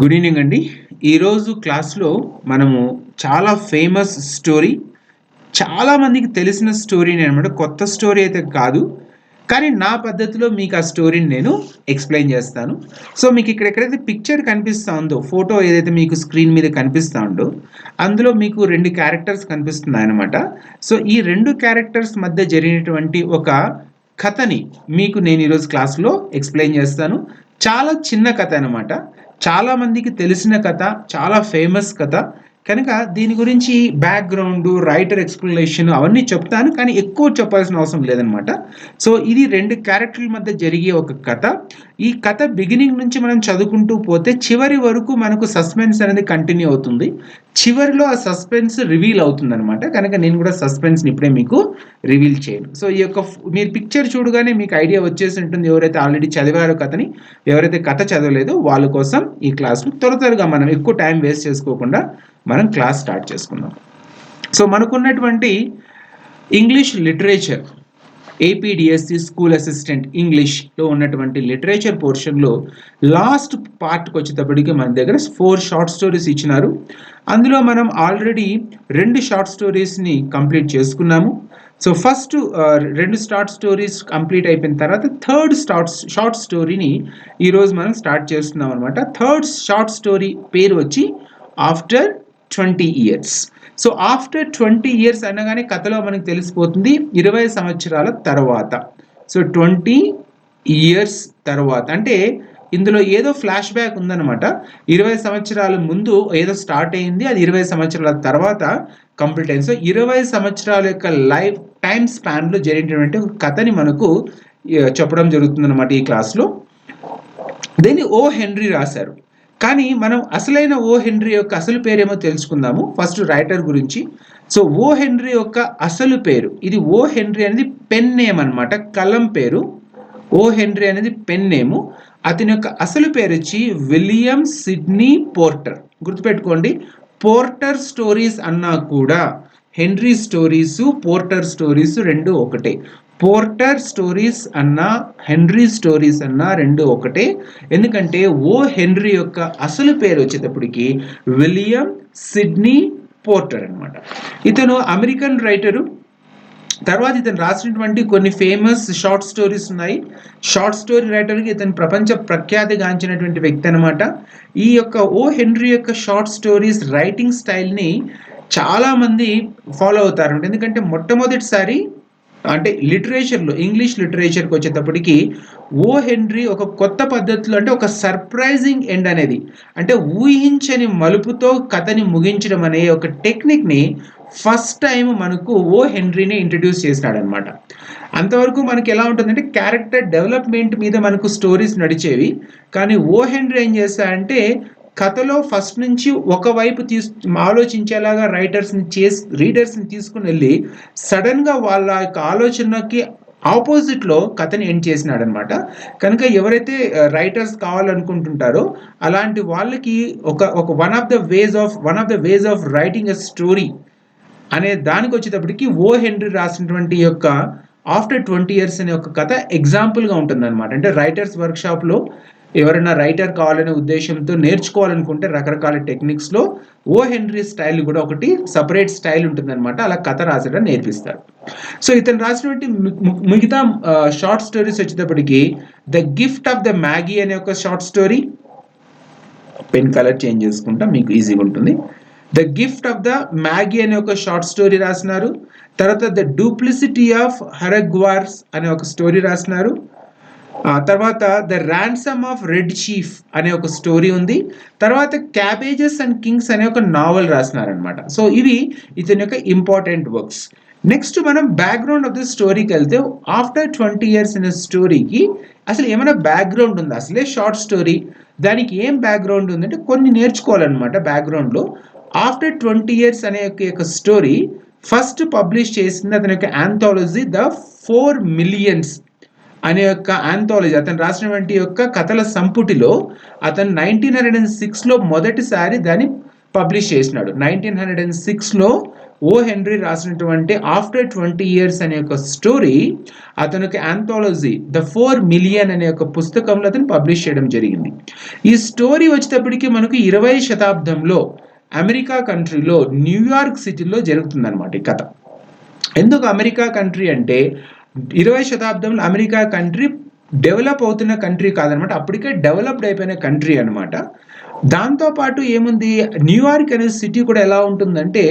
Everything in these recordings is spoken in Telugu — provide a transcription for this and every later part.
గుడ్ ఈవినింగ్ అండి. ఈరోజు క్లాస్లో మనము చాలా ఫేమస్ స్టోరీ, చాలామందికి తెలిసిన స్టోరీని అనమాట. కొత్త స్టోరీ అయితే కాదు, కానీ నా పద్ధతిలో మీకు ఆ స్టోరీని నేను ఎక్స్ప్లెయిన్ చేస్తాను. సో మీకు ఇక్కడ ఎక్కడైతే పిక్చర్ కనిపిస్తూ ఉందో, ఫోటో ఏదైతే మీకు స్క్రీన్ మీద కనిపిస్తూ ఉందో, అందులో మీకు 2 క్యారెక్టర్స్ కనిపిస్తున్నాయి అనమాట. సో ఈ 2 క్యారెక్టర్స్ మధ్య జరిగినటువంటి ఒక కథని మీకు నేను ఈరోజు క్లాస్లో ఎక్స్ప్లెయిన్ చేస్తాను. చాలా చిన్న కథ అనమాట, చాలా మందికి తెలిసిన కథ, చాలా ఫేమస్ కథ కనుక దీని గురించి బ్యాక్గ్రౌండ్, రైటర్ ఎక్స్ప్లెనేషన్ అవన్నీ చెప్తాను, కానీ ఎక్కువ చెప్పాల్సిన అవసరం లేదనమాట. సో ఇది 2 క్యారెక్టర్ల మధ్య జరిగే ఒక కథ. ఈ కథ బిగినింగ్ నుంచి మనం చదువుకుంటూ పోతే చివరి వరకు మనకు సస్పెన్స్ అనేది కంటిన్యూ అవుతుంది. చివరిలో ఆ సస్పెన్స్ రివీల్ అవుతుంది అనమాట. కనుక నేను కూడా సస్పెన్స్ని ఇప్పుడే మీకు రివీల్ చేయను. సో ఈ యొక్క మీరు పిక్చర్ చూడగానే మీకు ఐడియా వచ్చేసి ఉంటుంది. ఎవరైతే ఆల్రెడీ చదివారో కథని, ఎవరైతే కథ చదవలేదో వాళ్ళ కోసం ఈ క్లాస్లో త్వరగా మనం ఎక్కువ టైం వేస్ట్ చేసుకోకుండా మనం క్లాస్ స్టార్ట్ చేసుకుందాం. సో మనకున్నటువంటి English literature, APDSC school assistant ఇంగ్లీష్లో ఉన్నటువంటి లిటరేచర్ పోర్షన్లో లాస్ట్ పార్ట్కి వచ్చేటప్పటికి మన దగ్గర 4 షార్ట్ స్టోరీస్ ఇచ్చినారు. అందులో మనం ఆల్రెడీ 2 షార్ట్ స్టోరీస్ని కంప్లీట్ చేసుకున్నాము. So first 2 short stories complete అయిపోయిన తర్వాత థర్డ్ షార్ట్ స్టోరీని ఈరోజు మనం స్టార్ట్ చేస్తున్నాం అనమాట. థర్డ్ షార్ట్ స్టోరీ పేరు వచ్చి after 20 years. So after 20 years అనగానే కథలో మనకు తెలిసిపోతుంది 20 సంవత్సరాల తర్వాత. సో 20 ఇయర్స్ తర్వాత అంటే ఇందులో ఏదో ఫ్లాష్ బ్యాక్ ఉందన్నమాట. 20 సంవత్సరాల ముందు ఏదో స్టార్ట్ అయింది, అది 20 సంవత్సరాల తర్వాత కంప్లీట్ అయింది. సో 20 సంవత్సరాల యొక్క లైఫ్ టైమ్ స్పాన్లో జరిగినటువంటి ఒక కథని మనకు చెప్పడం జరుగుతుంది అనమాట ఈ క్లాస్లో. దీన్ని ఓ హెన్రీ రాశారు. కానీ మనం అసలైన ఓ హెన్రీ యొక్క అసలు పేరేమో తెలుసుకుందాము. ఫస్ట్ రైటర్ గురించి. సో ఓ హెన్రీ యొక్క అసలు పేరు, ఇది ఓ హెన్రీ అనేది పెన్ నేమ్ అనమాట, కలం పేరు. ఓ హెన్రీ అనేది పెన్ నేము. అతని యొక్క అసలు పేరు వచ్చి విలియం సిడ్నీ పోర్టర్. గుర్తుపెట్టుకోండి, పోర్టర్ స్టోరీస్ అన్నా కూడా హెన్రీ స్టోరీస్, పోర్టర్ స్టోరీస్ రెండు ఒకటే. పోర్టర్ స్టోరీస్ అన్నా హెన్రీ స్టోరీస్ అన్నా రెండు ఒకటే. ఎందుకంటే ఓ హెన్రీ యొక్క అసలు పేరు వచ్చేటప్పటికి విలియం సిడ్నీ పోర్టర్ అనమాట. ఇతను అమెరికన్ రైటరు. తర్వాత ఇతను రాసినటువంటి కొన్ని ఫేమస్ షార్ట్ స్టోరీస్ ఉన్నాయి. షార్ట్ స్టోరీ రైటర్కి ఇతను ప్రపంచ ప్రఖ్యాతిగాంచినటువంటి వ్యక్తి అనమాట. ఈ యొక్క ఓ హెన్రీ యొక్క షార్ట్ స్టోరీస్ రైటింగ్ స్టైల్ని చాలామంది ఫాలో అవుతారు. ఎందుకంటే మొట్టమొదటిసారి అంటే లిటరేచర్లో, ఇంగ్లీష్ లిటరేచర్కి వచ్చేటప్పటికి ఓ హెన్రీ ఒక కొత్త పద్ధతిలో, అంటే ఒక సర్ప్రైజింగ్ ఎండ్ అనేది, అంటే ఊహించని మలుపుతో కథని ముగించడం అనే ఒక టెక్నిక్ని ఫస్ట్ టైం మనకు ఓ హెన్రీని ఇంట్రడ్యూస్ చేసినాడనమాట. అంతవరకు మనకి ఎలా ఉంటుందంటే క్యారెక్టర్ డెవలప్మెంట్ మీద మనకు స్టోరీస్ నడిచేవి. కానీ ఓ హెన్రీ ఏం చేస్తాడంటే కథలో ఫస్ట్ నుంచి ఒకవైపు ఆలోచించేలాగా రీడర్స్ని తీసుకుని వెళ్ళి సడన్గా వాళ్ళ యొక్క ఆలోచనకి ఆపోజిట్లో కథని ఎండ్ చేసినాడు అనమాట. కనుక ఎవరైతే రైటర్స్ కావాలనుకుంటుంటారో అలాంటి వాళ్ళకి ఒక one of the ways of writing a story అనే దానికి వచ్చేటప్పటికి ఓ హెన్రీ రాసినటువంటి యొక్క ఆఫ్టర్ 20 ఇయర్స్ అనే ఒక కథ ఎగ్జాంపుల్గా ఉంటుంది అనమాట. అంటే రైటర్స్ వర్క్షాప్లో ఎవరైనా రైటర్ కావాలనే ఉద్దేశంతో నేర్చుకోవాలనుకుంటే రకరకాల టెక్నిక్స్లో ఓ హెన్రీ స్టైల్ కూడా ఒకటి సపరేట్ స్టైల్ ఉంటుందన్నమాట. అలా కథ రాసడం నేర్పిస్తారు. సో ఇతను రాసినటువంటి మిగతా షార్ట్ స్టోరీస్ వచ్చేటప్పటికి the gift of the Maggi అనే ఒక short story, pen colour change చేసుకుంటా మీకు ఈజీగా ఉంటుంది. The gift of the Maggi అనే ఒక షార్ట్ స్టోరీ రాసినారు. తర్వాత ద డూప్లిసిటీ ఆఫ్ హరగ్వార్స్ అనే ఒక స్టోరీ రాసినారు. తర్వాత the ransom of red chief అనే ఒక స్టోరీ ఉంది. తర్వాత క్యాబేజెస్ అండ్ కింగ్స్ అనే ఒక నావెల్ రాసినారనమాట. సో ఇవి ఇతని యొక్క ఇంపార్టెంట్ వర్క్స్. నెక్స్ట్ మనం బ్యాక్గ్రౌండ్ ఆఫ్ ద స్టోరీకి వెళ్తే ఆఫ్టర్ 20 ఇయర్స్ అనే స్టోరీకి అసలు ఏమైనా బ్యాక్గ్రౌండ్ ఉందా? అసలే షార్ట్ స్టోరీ, దానికి ఏం బ్యాక్గ్రౌండ్ ఉందంటే కొన్ని నేర్చుకోవాలన్నమాట. బ్యాక్గ్రౌండ్లో ఆఫ్టర్ 20 ఇయర్స్ అనే యొక్క స్టోరీ ఫస్ట్ పబ్లిష్ చేసింది అతని యొక్క ఆంథాలజీ ద 4 మిలియన్స్ అనే యొక్క ఆంథాలజీ. అతను రాసినటువంటి యొక్క కథల సంపుటిలో అతను 1906లో మొదటిసారి దాన్ని పబ్లిష్ చేసినాడు. 1906లో ఓ హెన్రీ రాసినటువంటి ఆఫ్టర్ 20 ఇయర్స్ అనే ఒక స్టోరీ అతనికి ఆంథాలజీ ద 4 మిలియన్ అనే ఒక పుస్తకంలో అతను పబ్లిష్ చేయడం జరిగింది. ఈ స్టోరీ వచ్చేటప్పటికి మనకు 20వ శతాబ్దంలో అమెరికా కంట్రీలో న్యూయార్క్ సిటీలో జరుగుతుందన్నమాట ఈ కథ. ఎందుకు అమెరికా కంట్రీ అంటే 20వ శతాబ్దంలో అమెరికా కంట్రీ డెవలప్ అవుతున్న కంట్రీ కాదనమాట, అప్పటికే డెవలప్డ్ అయిపోయిన కంట్రీ అనమాట. దాంతోపాటు ఏముంది, న్యూయార్క్ అనే సిటీ కూడా ఎలా ఉంటుందంటే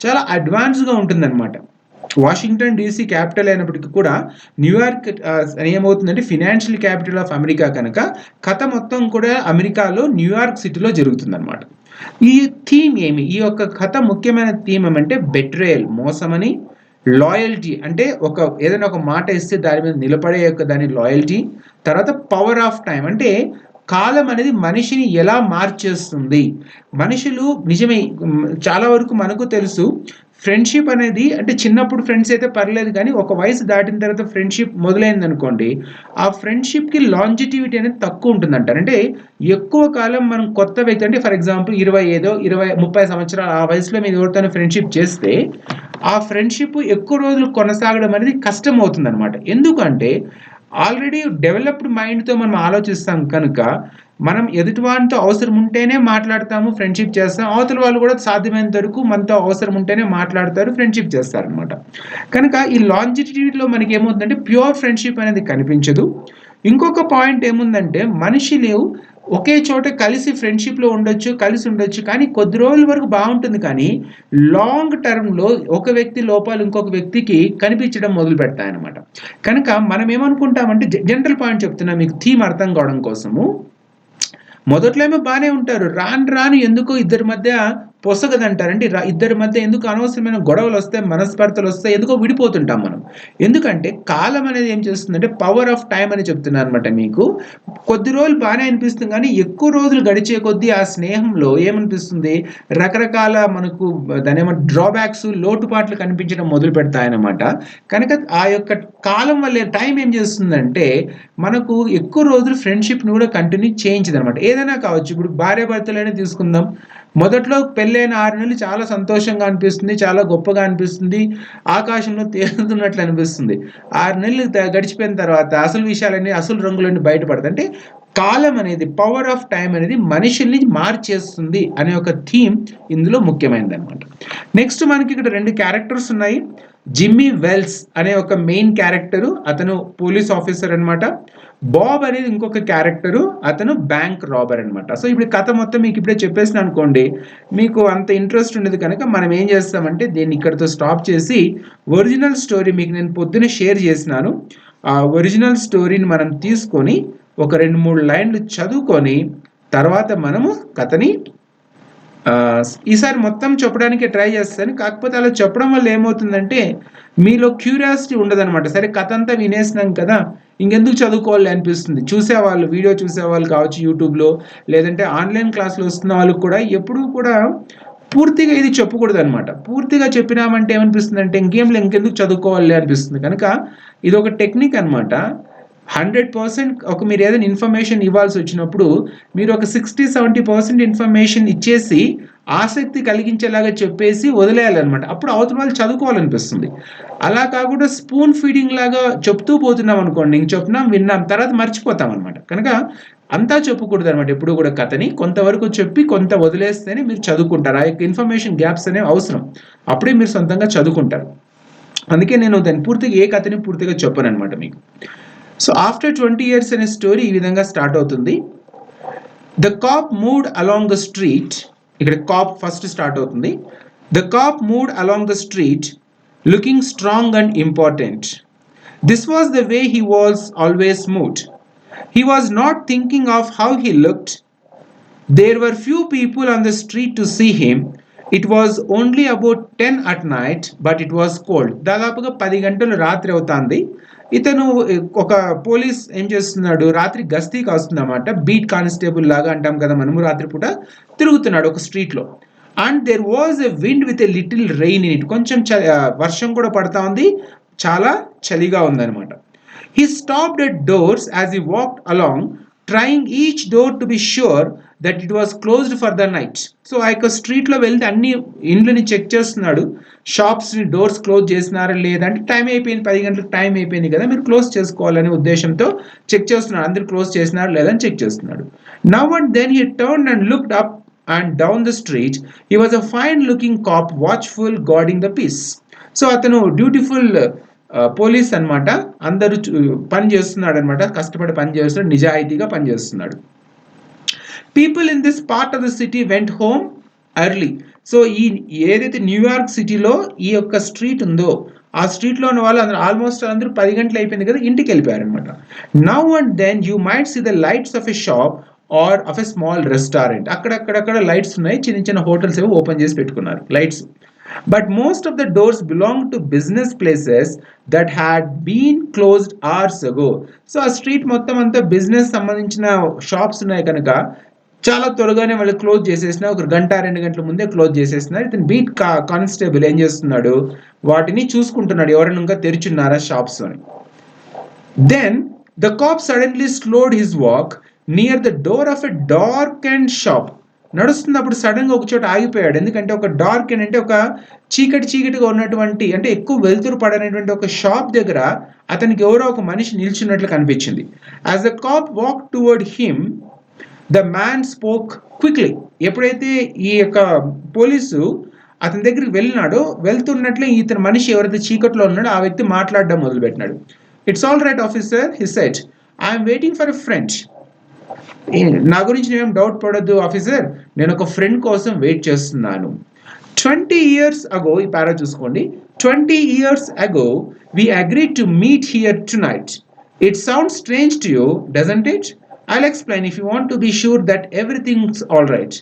చాలా అడ్వాన్స్గా ఉంటుందన్నమాట. వాషింగ్టన్ డీసీ క్యాపిటల్ అయినప్పటికీ కూడా న్యూయార్క్ ఏమవుతుందంటే ఫినాన్షియల్ క్యాపిటల్ ఆఫ్ అమెరికా కనుక కథ మొత్తం కూడా అమెరికాలో న్యూయార్క్ సిటీలో జరుగుతుందన్నమాట. ఈ థీమ్ ఏమి, ఈ యొక్క కథ ముఖ్యమైన థీమ్ ఏమంటే బెట్రేయల్, మోసమని, లాయల్టీ అంటే ఏదైనా ఒక మాట ఇస్తే దాని మీద నిలబడే యొక్క దాని లాయల్టీ, తర్వాత పవర్ ఆఫ్ టైం అంటే కాలం అనేది మనిషిని ఎలా మార్చేస్తుంది. మనుషులు నిజమే, చాలా వరకు మనకు తెలుసు ఫ్రెండ్షిప్ అనేది అంటే చిన్నప్పుడు ఫ్రెండ్స్ అయితే పర్లేదు, కానీ ఒక వయసు దాటిన తర్వాత ఫ్రెండ్షిప్ మొదలైంది అనుకోండి, ఆ ఫ్రెండ్షిప్కి లాంజిటివిటీ అనేది తక్కువ ఉంటుంది అంటారు. అంటే ఎక్కువ కాలం మనం కొత్త వ్యక్తి అంటే ఫర్ ఎగ్జాంపుల్ 20 సంవత్సరాలు ఆ వయసులో మీరు ఎవరితోనో ఫ్రెండ్షిప్ చేస్తే ఆ ఫ్రెండ్షిప్ ఎక్కువ రోజులు కొనసాగడం అనేది కష్టం అవుతుంది అనమాట. ఎందుకంటే ఆల్రెడీ డెవలప్డ్ మైండ్తో మనం ఆలోచిస్తాం కనుక మనం ఎదుటివారితో అవసరం ఉంటేనే మాట్లాడతాము, ఫ్రెండ్షిప్ చేస్తాం. అవతల వాళ్ళు కూడా సాధ్యమైనంత వరకు మనతో అవసరం ఉంటేనే మాట్లాడతారు, ఫ్రెండ్షిప్ చేస్తారనమాట. కనుక ఈ లాంజిటివిటీలో మనకి ఏమవుతుందంటే ప్యూర్ ఫ్రెండ్షిప్ అనేది కనిపించదు. ఇంకొక పాయింట్ ఏముందంటే మనుషులు ఒకే చోట కలిసి ఫ్రెండ్షిప్లో కలిసి ఉండొచ్చు, కానీ కొద్ది రోజుల వరకు బాగుంటుంది, కానీ లాంగ్ టర్మ్లో ఒక వ్యక్తి లోపాలు ఇంకొక వ్యక్తికి కనిపించడం మొదలు పెడతాయన్నమాట. కనుక మనం ఏమనుకుంటామంటే జనరల్ పాయింట్ చెప్తున్నా మీకు థీమ్ అర్థం కావడం కోసము, మొదట్లో ఏమో బాగానే ఉంటారు, రాను ఎందుకో ఇద్దరి మధ్య పొసగదంటారు. అంటే ఇద్దరి మధ్య ఎందుకు అనవసరమైన గొడవలు వస్తాయి, మనస్పర్ధలు వస్తాయి, ఎందుకో విడిపోతుంటాం మనం. ఎందుకంటే కాలం అనేది ఏం చేస్తుందంటే పవర్ ఆఫ్ టైం అని చెప్తున్నాను అనమాట మీకు. కొద్ది రోజులు బాగానే అనిపిస్తుంది, కానీ ఎక్కువ రోజులు గడిచే కొద్దీ ఆ స్నేహంలో ఏమనిపిస్తుంది, రకరకాల మనకు దాని ఏమో డ్రాబ్యాక్స్, లోటుపాట్లు కనిపించడం మొదలు పెడతాయన్నమాట. కనుక ఆ యొక్క కాలం వల్ల టైం ఏం చేస్తుందంటే మనకు ఎక్కువ రోజులు ఫ్రెండ్షిప్ని కూడా కంటిన్యూ చేయించదు అనమాట. ఏదైనా కావచ్చు, ఇప్పుడు భార్య భర్తలైనా తీసుకుందాం, మొదట్లో పెళ్ళైన 6 నెలలు చాలా సంతోషంగా అనిపిస్తుంది, చాలా గొప్పగా అనిపిస్తుంది, ఆకాశంలో తేలుతున్నట్లు అనిపిస్తుంది. 6 నెలలు గడిచిపోయిన తర్వాత అసలు విషయాలన్నీ, అసలు రంగులన్నీ బయటపడతాయి. అంటే కాలం అనేది, పవర్ ఆఫ్ టైం అనేది మనుషుల్ని మార్చేస్తుంది అనే ఒక థీమ్ ఇందులో ముఖ్యమైనది అనమాట. నెక్స్ట్ మనకి ఇక్కడ 2 క్యారెక్టర్స్ ఉన్నాయి. జిమ్మీ వెల్స్ అనే ఒక మెయిన్ క్యారెక్టరు, అతను పోలీస్ ఆఫీసర్ అనమాట. బాబ్ అనేది ఇంకొక క్యారెక్టరు, అతను బ్యాంక్ రాబర్ అనమాట. సో ఇప్పుడు కథ మొత్తం మీకు ఇప్పుడే చెప్పేసిన అనుకోండి, మీకు అంత ఇంట్రెస్ట్ ఉండదు. కనుక మనం ఏం చేస్తామంటే దీన్ని ఇక్కడితో స్టాప్ చేసి ఒరిజినల్ స్టోరీ మీకు నేను పొద్దున షేర్ చేసినాను, ఆ ఒరిజినల్ స్టోరీని మనం తీసుకొని ఒక 2-3 లైన్లు చదువుకొని తర్వాత మనము కథని ఈసారి మొత్తం చెప్పడానికి ట్రై చేస్తాను. కాకపోతే అలా చెప్పడం వల్ల ఏమవుతుందంటే మీలో క్యూరియాసిటీ ఉండదన్నమాట. సరే కథ అంతా వినేసినాం కదా, ఇంకెందుకు చదువుకోవాలి అనిపిస్తుంది. వీడియో చూసేవాళ్ళు కావచ్చు యూట్యూబ్లో, లేదంటే ఆన్లైన్ క్లాసులు వస్తున్న వాళ్ళకి కూడా ఎప్పుడూ కూడా పూర్తిగా ఇది చెప్పకూడదు అనమాట. పూర్తిగా చెప్పినామంటే ఏమనిపిస్తుంది అంటే ఇంకెందుకు చదువుకోవాలి అనిపిస్తుంది. కనుక ఇది ఒక టెక్నిక్ అనమాట. 100% మీరు ఏదైనా ఇన్ఫర్మేషన్ ఇవ్వాల్సి వచ్చినప్పుడు మీరు ఒక 60-70% ఇన్ఫర్మేషన్ ఇచ్చేసి ఆసక్తి కలిగించేలాగా చెప్పేసి వదిలేయాలన్నమాట. అప్పుడు అవతల వాళ్ళు చదువుకోవాలనిపిస్తుంది. అలా కాకుండా స్పూన్ ఫీడింగ్ లాగా చెప్తూ పోతున్నాం అనుకోండి, ఇంక చెప్తున్నాం విన్నాం తర్వాత మర్చిపోతాం అనమాట. కనుక అంతా చెప్పకూడదు అనమాట. ఎప్పుడు కూడా కథని కొంతవరకు చెప్పి కొంత వదిలేస్తేనే మీరు చదువుకుంటారు. ఆ యొక్క ఇన్ఫర్మేషన్ గ్యాప్స్ అనేవి అవసరం, అప్పుడే మీరు సొంతంగా చదువుకుంటారు. అందుకే నేను దాన్ని పూర్తిగా ఏ కథని పూర్తిగా చెప్పను అనమాట మీకు. సో ఆఫ్టర్ 20 years అనే స్టోరీ ఈ విధంగా స్టార్ట్ అవుతుంది. The cop moved along the street, ఇక్కడ కాప్ ఫస్ట్ స్టార్ట్ అవుతుంది. The cop moved along the street looking strong and important. This was the way he was always moved. He was not thinking of how he looked. There were few people on the street to see him. It was only about 10 at night, but it was cold. దాదాపుగా 10 గంటలు రాత్రి అవుతుంది. ఇతను ఒక పోలీస్ ఏం చేస్తున్నాడు, రాత్రి గస్తీకి వస్తుందన్నమాట. బీట్ కానిస్టేబుల్ లాగా అంటాం కదా మనము, రాత్రిపూట తిరుగుతున్నాడు ఒక స్ట్రీట్లో. And there was a wind with a little rain in it. కొంచెం వర్షం కూడా పడతా ఉంది, చాలా చలిగా ఉందన్నమాట. He stopped at doors as he walked along, trying each door to be sure that it was closed for the night. So ఆ యొక్క స్ట్రీట్లో వెళ్తే అన్ని ఇండ్లని చెక్ చేస్తున్నాడు, షాప్స్ని డోర్స్ క్లోజ్ చేసినారా లేదంటే టైం అయిపోయింది, 10 గంటలకు టైం అయిపోయింది కదా, మీరు క్లోజ్ చేసుకోవాలనే ఉద్దేశంతో చెక్ చేస్తున్నాడు, అందరు క్లోజ్ చేసినారా లేదని చెక్ చేస్తున్నాడు. Now and then he turn and looked up and down the street. He was a fine looking cop, watchful, guarding the peace. So అతను బ్యూటిఫుల్ పోలీస్ అనమాట, అందరూ పని చేస్తున్నాడు అనమాట, కష్టపడి పని చేస్తున్నాడు, నిజాయితీగా పని చేస్తున్నాడు. People in this part of the city went home early. So ఈ ఏదైతే న్యూయార్క్ సిటీలో ఈ యొక్క స్ట్రీట్ ఉందో ఆ స్ట్రీట్లో ఉన్న వాళ్ళు అందరూ ఆల్మోస్ట్ అందరూ 10 గంటలు అయిపోయింది కదా, ఇంటికి వెళ్ళిపోయారు అనమాట. Now and then you might see the lights of a shop or of a small restaurant. అక్కడక్కడ లైట్స్ ఉన్నాయి, చిన్న చిన్న హోటల్స్ ఏవో ఓపెన్ చేసి పెట్టుకున్నారు lights. But most of the doors belong to business places that had been closed hours ago. So ఆ స్ట్రీట్ మొత్తం అంతా బిజినెస్ సంబంధించిన షాప్స్ ఉన్నాయి కనుక చాలా త్వరగానే వాళ్ళు క్లోజ్ చేసేసిన, ఒక గంట 2 గంటల ముందే క్లోజ్ చేసేస్తున్నారు. ఇతను బీట్ కానిస్టేబుల్ ఏం చేస్తున్నాడు, వాటిని చూసుకుంటున్నాడు, ఎవరైనా ఇంకా తెరిచున్నారా షాప్స్ అని. Then the cop suddenly slowed his walk near the door of a dark and shop. నడుస్తున్నప్పుడు సడన్ గా ఒక చోట ఆగిపోయాడు, ఎందుకంటే ఒక డార్క్ అండ్ అంటే ఒక చీకటిగా ఉన్నటువంటి, అంటే ఎక్కువ వెలుతురు పడనటువంటి ఒక షాప్ దగ్గర అతనికి ఎవరో ఒక మనిషి నిల్చున్నట్లు కనిపించింది. As the cop walk towards him the man spoke quickly. ఎప్పుడైతే ఈ యొక్క పోలీసు అతని దగ్గరికి వెళ్ళినాడో, వెళ్తున్నట్లే ఇతని మనిషి ఎవరైతే చీకట్లో ఉన్నాడో ఆ వ్యక్తి మాట్లాడడం మొదలుపెట్టినాడు. It's all right officer, he said, I'm waiting for a friend. నా గురించి నేనేం డౌట్ పడొద్దు ఆఫీసర్, నేను ఒక ఫ్రెండ్ కోసం వెయిట్ చేస్తున్నాను. 20 years ago, ఈ పారా చూసుకోండి, 20 years ago we agreed to meet here tonight. It sounds strange to you, doesn't it? I'll explain if you want to be sure that everything's all right.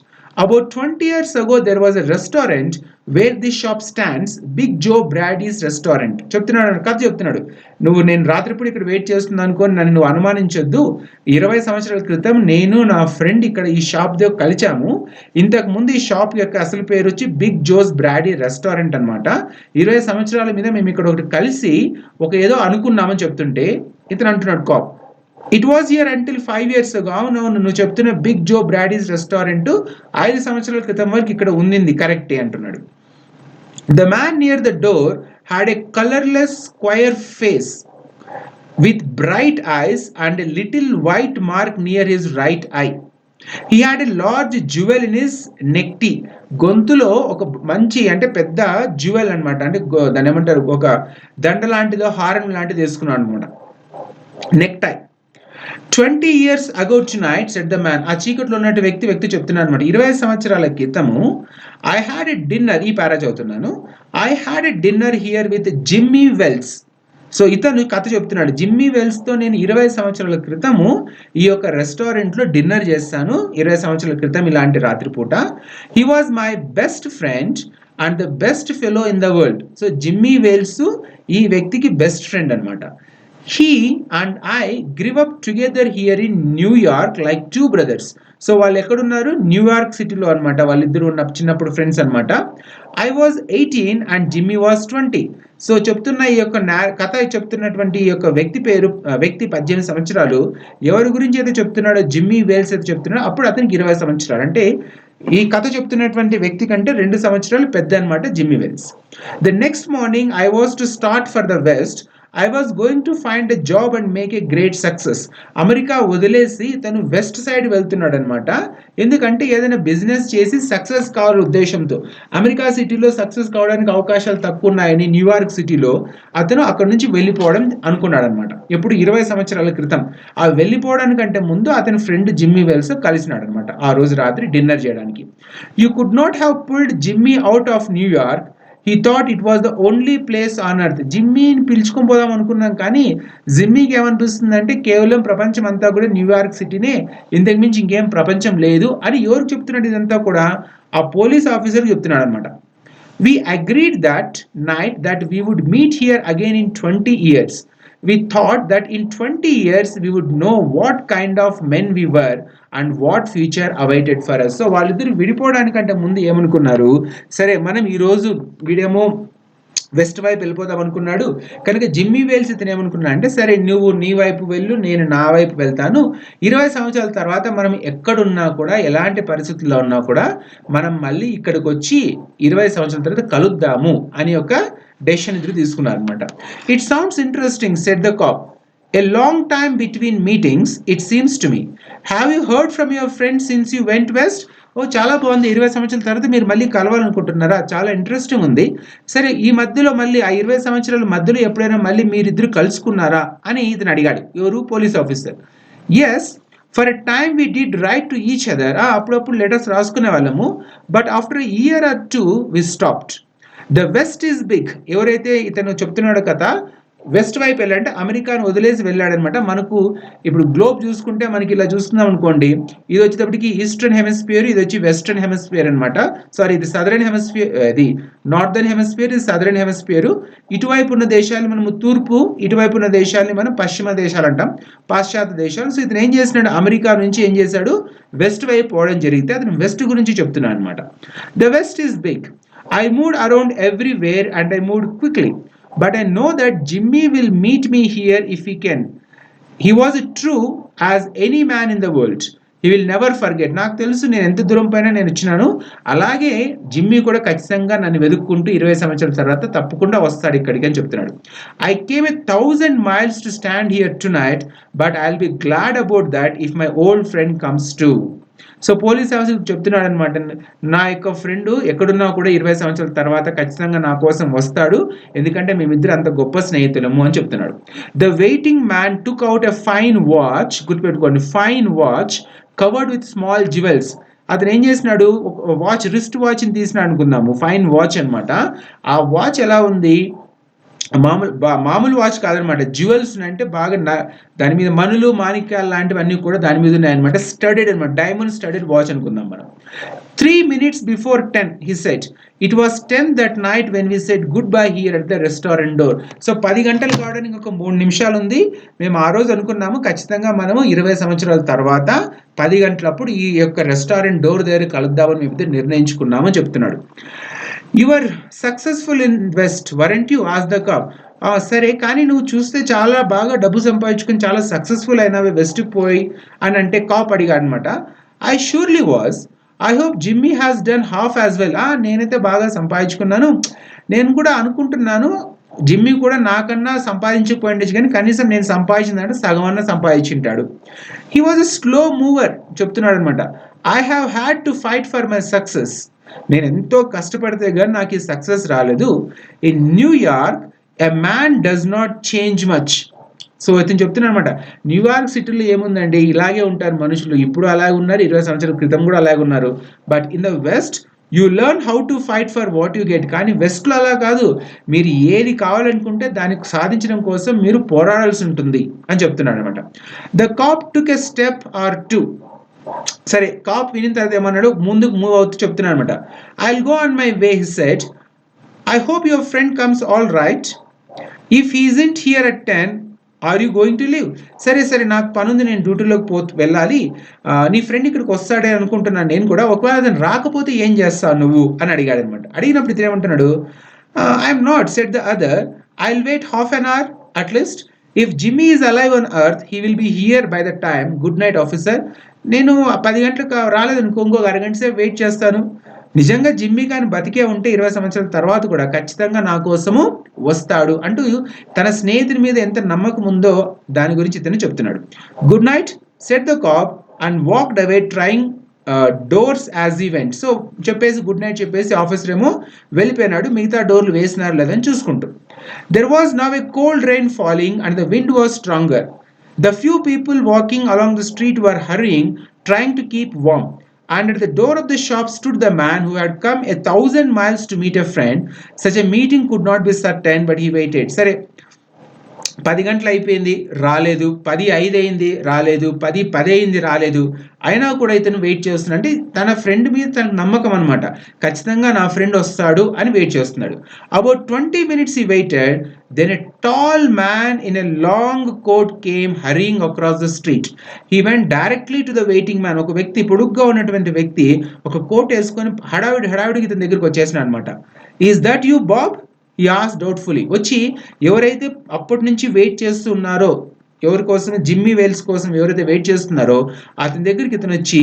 About 20 years ago, there was a restaurant where this shop stands, Big Joe Brady's restaurant. చెప్తున్నాడు, కథ చెప్తున్నాడు. నేను రాత్రిపూట ఇక్కడ వెయిట్ చేస్తున్నాను అనుకోని నన్ను అనుమానించొద్దు. 20 సంవత్సరాల క్రితం నేను నా ఫ్రెండ్ ఇక్కడ ఈ షాప్ దగ్గర కలిచాము. ఇంతకు ముందు ఈ షాప్ యొక్క అసలు పేరు వచ్చి బిగ్ జోస్ బ్రాడీ రెస్టారెంట్ అనమాట. 20 సంవత్సరాల మీద మేము ఇక్కడ ఒకటి కలిసి ఒక ఏదో అనుకున్నామని చెప్తుంటే ఇతను అంటున్నాడు cop, it was here until 5 years ago. అవునవును, నువ్వు చెప్తున్న బిగ్ జో బ్రాడీస్ రెస్టారెంట్ 5 సంవత్సరాల క్రితం వరకు ఇక్కడ ఉండింది, కరెక్టే అంటున్నాడు. The man near the door had a colourless square face with bright eyes and a little white mark near his right eye. He had a large jewel in his necktie. గొంతులో ఒక మంచి అంటే పెద్ద జ్యువెల్ అనమాట, అంటే దాన్ని ఏమంటారు, ఒక దండ లాంటిదో హారం లాంటిది వేసుకున్నాడు అనమాట, neck tie. 20 years ago tonight, said the man. ఆ చీకట్లో ఉన్నట్టు వ్యక్తి చెప్తున్నాను అనమాట, 20 సంవత్సరాల క్రితము ఐ హ్యాడ్ ఎ డిన్నర్, ఈ పారా చదువుతున్నాను, I had a dinner here with Jimmy Wells. So ఇతను కథ చెప్తున్నాడు, జిమ్మీ వెల్స్తో నేను 20 సంవత్సరాల క్రితము ఈ యొక్క రెస్టారెంట్లో డిన్నర్ చేస్తాను, 20 సంవత్సరాల క్రితం ఇలాంటి రాత్రిపూట. He was my best friend and the best fellow in the world. So Jimmy Wells ఈ వ్యక్తికి బెస్ట్ ఫ్రెండ్ అనమాట. He and I grew up together here in New York like two brothers. So వాళ్ళు ఎక్కడున్నారు, న్యూయార్క్ సిటీలో అనమాట, వాళ్ళిద్దరు ఉన్న చిన్నప్పుడు ఫ్రెండ్స్ అనమాట. I was 18 and Jimmy was 20. So చెప్తున్న ఈ యొక్క కథ చెప్తున్నటువంటి ఈ యొక్క వ్యక్తి 18 సంవత్సరాలు. ఎవరి గురించి అయితే చెప్తున్నాడో, జిమ్మీ వేల్స్ అయితే చెప్తున్నాడో, అప్పుడు అతనికి 20 సంవత్సరాలు. అంటే ఈ కథ చెప్తున్నటువంటి వ్యక్తి కంటే 2 సంవత్సరాలు పెద్ద అనమాట Jimmy Wells. The next morning I was to start for the west. I was going to find a job and make a great success. America వదిలేసి తను వెస్ట్ సైడ్ వెళ్తున్నాడు అనమాట, ఎందుకంటే ఏదైనా బిజినెస్ చేసి సక్సెస్ కావాలి ఉద్దేశంతో. అమెరికా సిటీలో సక్సెస్ కావడానికి అవకాశాలు తక్కువ ఉన్నాయని న్యూయార్క్ సిటీలో అతను అక్కడ నుంచి వెళ్ళిపోవడం అనుకున్నాడు అనమాట. ఎప్పుడు 20 సంవత్సరాల క్రితం. ఆ వెళ్ళిపోవడానికంటే ముందు అతని ఫ్రెండ్ జిమ్మీ వెల్స్ కలిసినాడు అనమాట ఆ రోజు రాత్రి డిన్నర్ చేయడానికి. You could not have pulled Jimmy out of New York. He thought it was the only place on earth. జిమ్మీని పిలుచుకొని పోదాం అనుకున్నాం, కానీ జిమ్మీకి ఏమనిపిస్తుంది అంటే కేవలం ప్రపంచం అంతా కూడా న్యూయార్క్ సిటీనే, ఇంతకు మించి ఇంకేం ప్రపంచం లేదు అని. ఎవరు చెప్తున్నాడు ఇదంతా కూడా, ఆ పోలీస్ ఆఫీసర్ చెప్తున్నాడు అనమాట. We agreed that night that we would meet here again in 20 years. We thought that in 20 years we would know what kind of men we were and what future awaited for us. So వాళ్ళిద్దరు విడిపోవడానికంటే ముందు ఏమనుకున్నారు, సరే మనం ఈరోజు వీడేమో వెస్ట్ వైపు వెళ్ళిపోదాం అనుకున్నాడు. కనుక జిమ్మీ వేల్స్ ఇతను ఏమనుకున్నాడు అంటే, సరే నువ్వు నీ వైపు వెళ్ళు, నేను నా వైపు వెళ్తాను. 20 సంవత్సరాల తర్వాత మనం ఎక్కడున్నా కూడా, ఎలాంటి పరిస్థితుల్లో ఉన్నా కూడా మనం మళ్ళీ ఇక్కడికి వచ్చి 20 సంవత్సరాల తర్వాత కలుద్దాము అని ఒక డెసిషన్ ఇద్దరు తీసుకున్నారు అనమాట. It sounds interesting said the cop. A long time between meetings, it seems to me. Have you heard from your friends since you went west? ఓ చాలా బాగుంది, 20 సంవత్సరాల తర్వాత మీరు మళ్ళీ కలవాలనుకుంటున్నారా, చాలా ఇంట్రెస్టింగ్ ఉంది. సరే ఈ మధ్యలో మళ్ళీ ఆ 20 సంవత్సరాల మధ్యలో ఎప్పుడైనా మళ్ళీ మీరిద్దరు కలుసుకున్నారా అని ఇతను అడిగాడు. ఎవరు? Police officer. Yes, for a time we did write to each other. అప్పుడప్పుడు లెటర్స్ రాసుకునే వాళ్ళము. But after a year or two we stopped. The west is big. ఎవరైతే ఇతను చెప్తున్నాడో కదా, వెస్ట్ వైపు వెళ్ళాలంటే అమెరికాను వదిలేసి వెళ్ళాడనమాట. మనకు ఇప్పుడు గ్లోబ్ చూసుకుంటే మనకి ఇలా చూస్తున్నాం అనుకోండి, ఇది వచ్చేటప్పటికి ఈస్టర్న్ హెమిస్ఫియర్, ఇది వచ్చి వెస్టర్న్ హెమిస్ఫియర్ అనమాట. సారీ, ఇది సదరన్ హెమిస్ఫియర్, ఇది నార్థర్న్ హెమిస్ఫియర్, ఇది సదరన్ హెమిస్ఫియర్. ఇటువైపు ఉన్న దేశాలు మనము తూర్పు, ఇటువైపు ఉన్న దేశాలని మనం పశ్చిమ దేశాలు అంటాం, పాశ్చాత్య దేశాలు. సో ఇతను ఏం చేసినాడు, అమెరికా నుంచి ఏం చేశాడు, వెస్ట్ వైపు పోవడం జరిగితే అతను వెస్ట్ గురించి చెప్తున్నాడు అనమాట. The west is big. I moved around everywhere and I moved quickly. But I know that Jimmy will meet me here if he can. He was true as any man in the world. He will never forget. నాకు తెలుసు నేను ఎంత దూరం పైన నేను వచ్చినాను, అలాగే జిమ్మీ కూడా ఖచ్చితంగా నన్ను వెతుక్కుంటూ 20 సంవత్సరాల తర్వాత తప్పకుండా వస్తాడు ఇక్కడికి అని చెప్తున్నాడు. I came 1,000 miles to stand here tonight, but I'll be glad about that if my old friend comes too. So police officer చెప్తున్నాడు అనమాట, నా యొక్క ఫ్రెండ్ ఎక్కడున్నా కూడా 20 సంవత్సరాల తర్వాత ఖచ్చితంగా నా కోసం వస్తాడు, ఎందుకంటే మేమిద్దరు అంత గొప్ప స్నేహితులము అని చెప్తున్నాడు. The waiting man took out a fine watch. గుర్తుపెట్టుకోండి, fine watch covered with small jewels. అతను ఏం చేసినాడు, వాచ్, రిస్ట్ వాచ్ని తీసినాడు అనుకుందాము, ఫైన్ వాచ్ అనమాట. ఆ వాచ్ ఎలా ఉంది, మామూలు వాచ్ కాదనమాట, జ్యువెల్స్ అంటే బాగా దాని మీద మనులు మాణిక్యాలు లాంటివన్నీ కూడా దాని మీద ఉన్నాయన్నమాట. స్టడెడ్ అనమాట, డైమండ్ స్టడెడ్ వాచ్ అనుకుందాం మనం. 3 minutes before 10 he said. It was 10 that night when we said goodbye here at the restaurant door. So 10 గంటలు కావడానికి ఒక 3 నిమిషాలు ఉంది. మేము ఆ రోజు అనుకున్నాము ఖచ్చితంగా మనము 20 సంవత్సరాల తర్వాత 10 గంటలప్పుడు ఈ యొక్క రెస్టారెంట్ డోర్ దగ్గర కలుద్దామని మేము నిర్ణయించుకున్నామని చెప్తున్నాడు. You are successful in west weren't you, ఆస్ ద కాప్. సరే, కానీ నువ్వు చూస్తే చాలా బాగా డబ్బు సంపాదించుకుని చాలా సక్సెస్ఫుల్ అయినావే వెస్ట్కి పోయి అని అంటే కాప్ అడిగాడు అనమాట. I surely was. I hope Jimmy has done half as well. నేనైతే బాగా సంపాదించుకున్నాను, నేను కూడా అనుకుంటున్నాను జిమ్మీ కూడా నాకన్నా సంపాదించకపోయిండొచ్చు, కానీ కనీసం నేను సంపాదించిందంటే సగం అన్న సంపాదించింటాడు. He was a slow mover చెప్తున్నాడు అనమాట. I have had to fight for my success. నేను ఎంతో కష్టపడితే కానీ నాకు ఈ సక్సెస్ రాలేదు. In New York a man does not change much. So ఇతను చెప్తున్నా అనమాట, న్యూయార్క్ సిటీలో ఏముందండి, ఇలాగే ఉంటారు మనుషులు, ఇప్పుడు అలాగే ఉన్నారు, 20 సంవత్సరాల క్రితం కూడా అలాగే ఉన్నారు. But in the west you learn how to fight for what you get. కానీ వెస్ట్లో అలా కాదు, మీరు ఏది కావాలనుకుంటే దానికి సాధించడం కోసం మీరు పోరాడాల్సి ఉంటుంది అని చెప్తున్నాడు అనమాట. The cop took a step or two. సరే, కాప్ వినిన తర్వాత ఏమన్నాడు, ముందుకు మూవ్ అవుతూ చెప్తున్నాడు అనమాట. I will go on my way he said. I hope your friend comes all right. If he isn't here at 10 are you going to leave. సరే నాకు పనుంది, నేను డ్యూటీలోకి వెళ్ళాలి, నీ ఫ్రెండ్ ఇక్కడికి వస్తాడే అనుకుంటున్నాను నేను కూడా, ఒకవేళ అతను రాకపోతే ఏం చేస్తావు నువ్వు అని అడిగాడు అనమాట. అడిగినప్పుడు ఇతను ఏమంటున్నాడు, I'm not said the other, I will wait half an hour at least. If Jimmy is alive on earth he will be here by the time. Good night officer. నేను 10 గంటలకు రాలేదనుకో, ఇంకొక అరగంట సేపు వెయిట్ చేస్తాను. నిజంగా జిమ్మీ కానీ బతికే ఉంటే 20 సంవత్సరాల తర్వాత కూడా ఖచ్చితంగా నా కోసము వస్తాడు అంటూ తన స్నేహితుని మీద ఎంత నమ్మకం ఉందో దాని గురించి ఇతను చెప్తున్నాడు. Good night said the cop and walked away trying doors as he went. సో చెప్పేసి గుడ్ నైట్ చెప్పేసి ఆఫీసర్ ఏమో వెళ్ళిపోయినాడు, మిగతా డోర్లు వేసినారు లేదని చూసుకుంటూ. There was now a cold rain falling and the wind was stronger. The few people walking along the street were hurrying, trying to keep warm. And at the door of the shop stood the man who had come 1,000 miles to meet a friend. Such a meeting could not be certain, but he waited. Sare, 10 గంటలు అయిపోయింది రాలేదు, 10:05 అయింది రాలేదు, 10:10 అయింది రాలేదు, అయినా కూడా ఇతను వెయిట్ చేస్తున్నాడు. అంటే తన ఫ్రెండ్ మీద తన నమ్మకం అనమాట, ఖచ్చితంగా నా ఫ్రెండ్ వస్తాడు అని వెయిట్ చేస్తున్నాడు. About 20 minutes he waited. Then a tall man in a long coat came hurrying across the street. He went directly to the waiting man. ఒక వ్యక్తి, పొడుగ్గా ఉన్నటువంటి వ్యక్తి ఒక కోట్ వేసుకొని హడావిడికి ఇతని దగ్గరికి వచ్చేసినాడు అనమాట. Is that you Bob? He asked doubtfully. వచ్చి ఎవరైతే అప్పటి నుంచి వెయిట్ చేస్తున్నారో, ఎవరి కోసం, జిమ్మీ వేల్స్ కోసం ఎవరైతే వెయిట్ చేస్తున్నారో అతని దగ్గరికి ఇతను వచ్చి,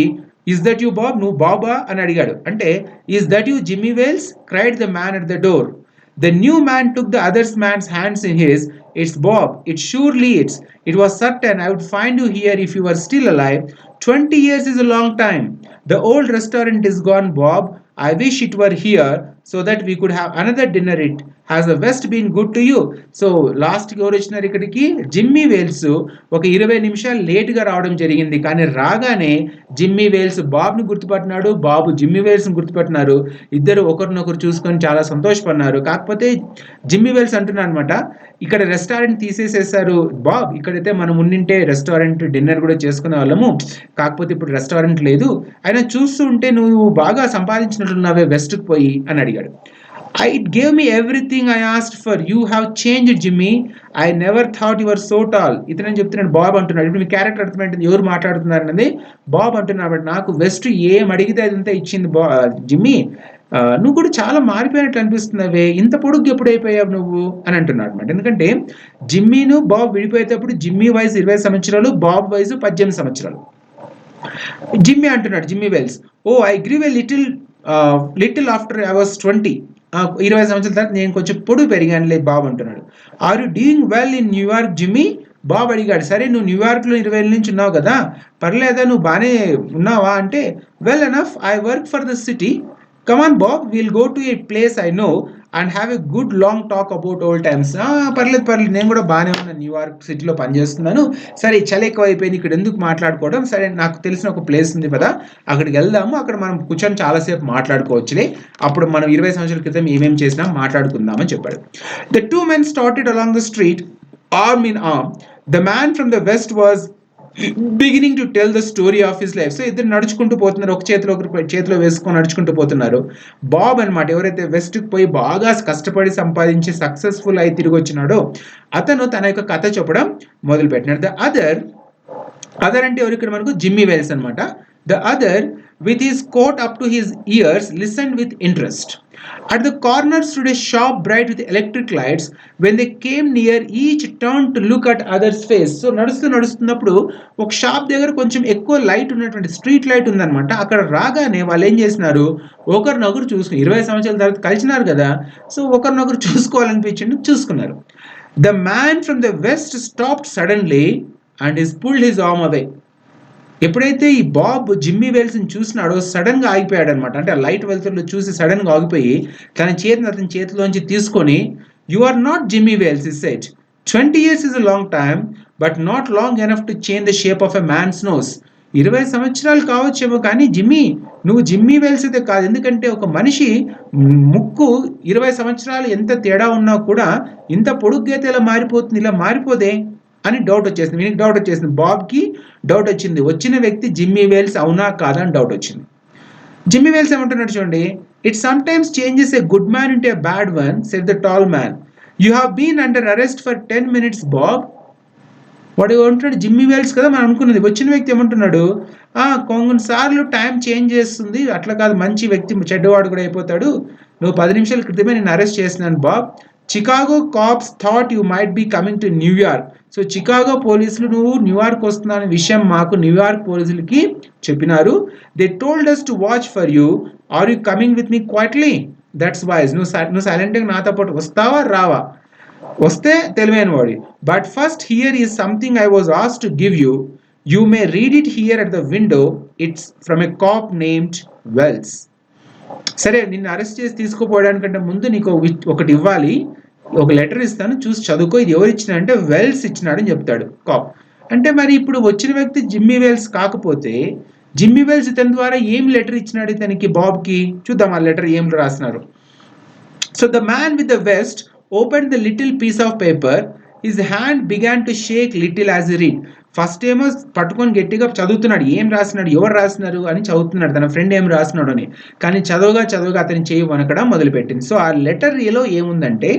ఈజ్ దట్ యూ బాబ్, నువ్వు బాబా అని అడిగాడు. అంటే is that you Jimmy Wells, cried the man at the door. The new man took the other man's hands in his. It's Bob. It's surely it's. It was certain I would find you here if you were still alive. 20 years is a long time. The old restaurant is gone, Bob. I wish it were here so that we could have another dinner. It has the West been good to you? So last కి ఎవరు వచ్చినారు ఇక్కడికి? జిమ్మీ వేల్స్ ఒక 20 నిమిషాలు లేట్గా రావడం జరిగింది. కానీ రాగానే జిమ్మీ వేల్స్ బాబ్ని గుర్తుపట్టినాడు, బాబు జిమ్మీ వేల్స్ని గుర్తుపట్టినారు. ఇద్దరు ఒకరినొకరు చూసుకొని చాలా సంతోషపడినారు. కాకపోతే జిమ్మీ వేల్స్ అంటున్నా అనమాట, ఇక్కడ రెస్టారెంట్ తీసేసేసారు బాబ్, ఇక్కడైతే మనం ఉండింటే రెస్టారెంట్ డిన్నర్ కూడా చేసుకునే వాళ్ళము, కాకపోతే ఇప్పుడు రెస్టారెంట్ లేదు. అయినా చూస్తూ ఉంటే నువ్వు బాగా సంపాదించినట్లున్నావే వెస్ట్కి పోయి అని అడిగాడు. It gave me everything I asked for. You have changed, Jimmy. I never thought you were so tall. ఇతను చెప్తున్నాడు, బాబ్ అంటున్నాడు. ఇప్పుడు మీ క్యారెక్టర్ అర్థమైంటుంది ఎవరు మాట్లాడుతున్నారు అనేది. బాబ్ అంటున్నాడు, నాకు వెస్ట్ ఏం అడిగితే అదంతా ఇచ్చింది జిమ్మీ, నువ్వు కూడా చాలా మారిపోయినట్లు అనిపిస్తున్నావే, ఇంత పొడుగు ఎప్పుడు అయిపోయావు నువ్వు అని అంటున్నాడు అనమాట. ఎందుకంటే జిమ్మీను బాబ్ విడిపోయేటప్పుడు జిమ్మీ వయసు 20 సంవత్సరాలు, బాబ్ వయసు 18 సంవత్సరాలు. జిమ్మీ అంటున్నాడు, Jimmy Wells, oh I grew a little after I was 20. 20 సంవత్సరాల తర్వాత నేను కొంచెం పొడుగు పెరిగానులే బాబు అంటున్నాడు. Are you doing well in New York Jimmy? Bob అడిగాడు. సరే నువ్వు న్యూయార్క్లో 20 ఏళ్ళ నుంచి ఉన్నావు కదా, పర్లేదా, నువ్వు బాగానే ఉన్నావా అంటే, well enough, I work for the city. Come on Bob, will go to A place I know and have a good long talk about old times. పర్లేదు, నేను కూడా బాగానే ఉన్నాను, న్యూయార్క్ సిటీలో పనిచేస్తున్నాను. సరే చలి ఎక్కువ అయిపోయింది, ఇక్కడ ఎందుకు మాట్లాడుకోవడం, సరే నాకు తెలిసిన ఒక ప్లేస్ ఉంది కదా, అక్కడికి వెళ్దాము, అక్కడ మనం కూర్చొని చాలాసేపు మాట్లాడుకోవచ్చులే, అప్పుడు మనం 20 సంవత్సరాల క్రితం ఏమేమి చేసినా మాట్లాడుకుందామని చెప్పాడు. The two men started along the street, arm in arm. The man from the west was beginning to tell the story of his life. So ఇద్దరు నడుచుకుంటూ పోతున్నారు, ఒక చేతిలో వేసుకొని నడుచుకుంటూ పోతున్నారు. బాబ్ అనమాట, ఎవరైతే వెస్ట్కి పోయి బాగా కష్టపడి సంపాదించి సక్సెస్ఫుల్ అయి తిరిగి వచ్చినాడో అతను తన యొక్క కథ చెప్పడం మొదలు పెట్టినాడు. ద అదర్ అంటే ఎవరు ఇక్కడ మనకు? జిమ్మీ వెల్స్ అనమాట. The other with his coat up to his ears listened with interest. At the corner stood a shop bright with electric lights. When they came near, each turned to look at other's face. So నడుస్తున్నప్పుడు ఒక షాప్ దగ్గర కొంచెం ఎక్కువ లైట్ ఉన్నటువంటి స్ట్రీట్ లైట్ ఉందన్నమాట. అక్కడ రాగానే వాళ్ళు ఏం చేసినారు, ఒకరినొకరు చూసుకుని 20 సంవత్సరాల తర్వాత కలిసినారు కదా, సో ఒకరినొకరు చూసుకోవాలనిపించింది, చూసుకున్నారు. The man from the west stopped suddenly and pulled his arm away. ఎప్పుడైతే ఈ బాబ్ జిమ్మీ వేల్స్ని చూసినాడో సడన్గా ఆగిపోయాడు అనమాట. అంటే ఆ లైట్ వెలుతురులో చూసి సడన్గా ఆగిపోయి తన చేతిని అతని చేతిలోంచి తీసుకొని, you are not Jimmy Wells he said. 20 years is a long time but not long enough to change the shape of a man's nose. 20 సంవత్సరాలు కావచ్చేమో కానీ జిమ్మీ, నువ్వు జిమ్మీ వేల్స్ అయితే కాదు. ఎందుకంటే ఒక మనిషి ముక్కు 20 సంవత్సరాలు ఎంత తేడా ఉన్నా కూడా ఇంత పొడుగ్గైతే ఇలా మారిపోతుంది, ఇలా మారిపోదే అని డౌట్ వచ్చేసింది. వీనికి డౌట్ వచ్చేసింది, బాబ్కి డౌట్ వచ్చింది. వచ్చిన వ్యక్తి జిమ్మీ వేల్స్ అవునా కాదా అని డౌట్ వచ్చింది. జిమ్మీ వేల్స్ ఏమంటున్నాడు చూడండి, it sometimes changes a good man into a bad one, said the tall man. You have been under arrest for 10 minutes Bob. వాడు ఏమంటున్నాడు, జిమ్మీ వేల్స్ కదా మనం అనుకున్నది. వచ్చిన వ్యక్తి ఏమంటున్నాడు, కొన్నిసార్లు టైం చేంజ్ చేస్తుంది, అట్లా కాదు, మంచి వ్యక్తి చెడ్డవాడు కూడా అయిపోతాడు. నువ్వు 10 నిమిషాల క్రితమే నేను అరెస్ట్ చేసినాను Bob. Chicago cops thought you might be coming to New York. So Chicago పోలీసులు నువ్వు న్యూయార్క్ వస్తున్న విషయం మాకు న్యూయార్క్ పోలీసులకి చెప్పినారు. They told us to watch for you. Are you coming with me quietly? That's wise. నువ్వు సైలెంట్గా నాతో పాటు వస్తావా రావా? వస్తే తెలివైన వాడి. But first here is something I was asked to give you. You may read it here at the window. It's from a cap named wells. సరే, నిన్ను అరెస్ట్ చేసి తీసుకుపోవడానికంటే ముందు నీకు ఒకటి ఇవ్వాలి, ఒక లెటర్ ఇస్తాను, చూసి చదువుకో. ఇది ఎవరు ఇచ్చినాడంటే వెల్స్ ఇచ్చినాడని చెప్తాడు కాప్. అంటే మరి ఇప్పుడు వచ్చిన వ్యక్తి జిమ్మీ వేల్స్ కాకపోతే జిమ్మీ వేల్స్ ఇతని ద్వారా ఏం లెటర్ ఇచ్చినాడు ఇతనికి, బాబ్కి? చూద్దాం ఆ లెటర్ ఏం రాసినారు. So the man with the vest open the little piece of paper. His hand began to shake little as a read. First ఏమో పట్టుకొని గట్టిగా చదువుతున్నాడు, ఏం రాసినాడు, ఎవరు రాసినారు అని చదువుతున్నాడు, తన ఫ్రెండ్ ఏం రాసినాడు అని. కానీ చదువుగా అతని చేయి వనకడం మొదలుపెట్టింది. సో ఆ లెటర్ ఏలో ఏముందంటే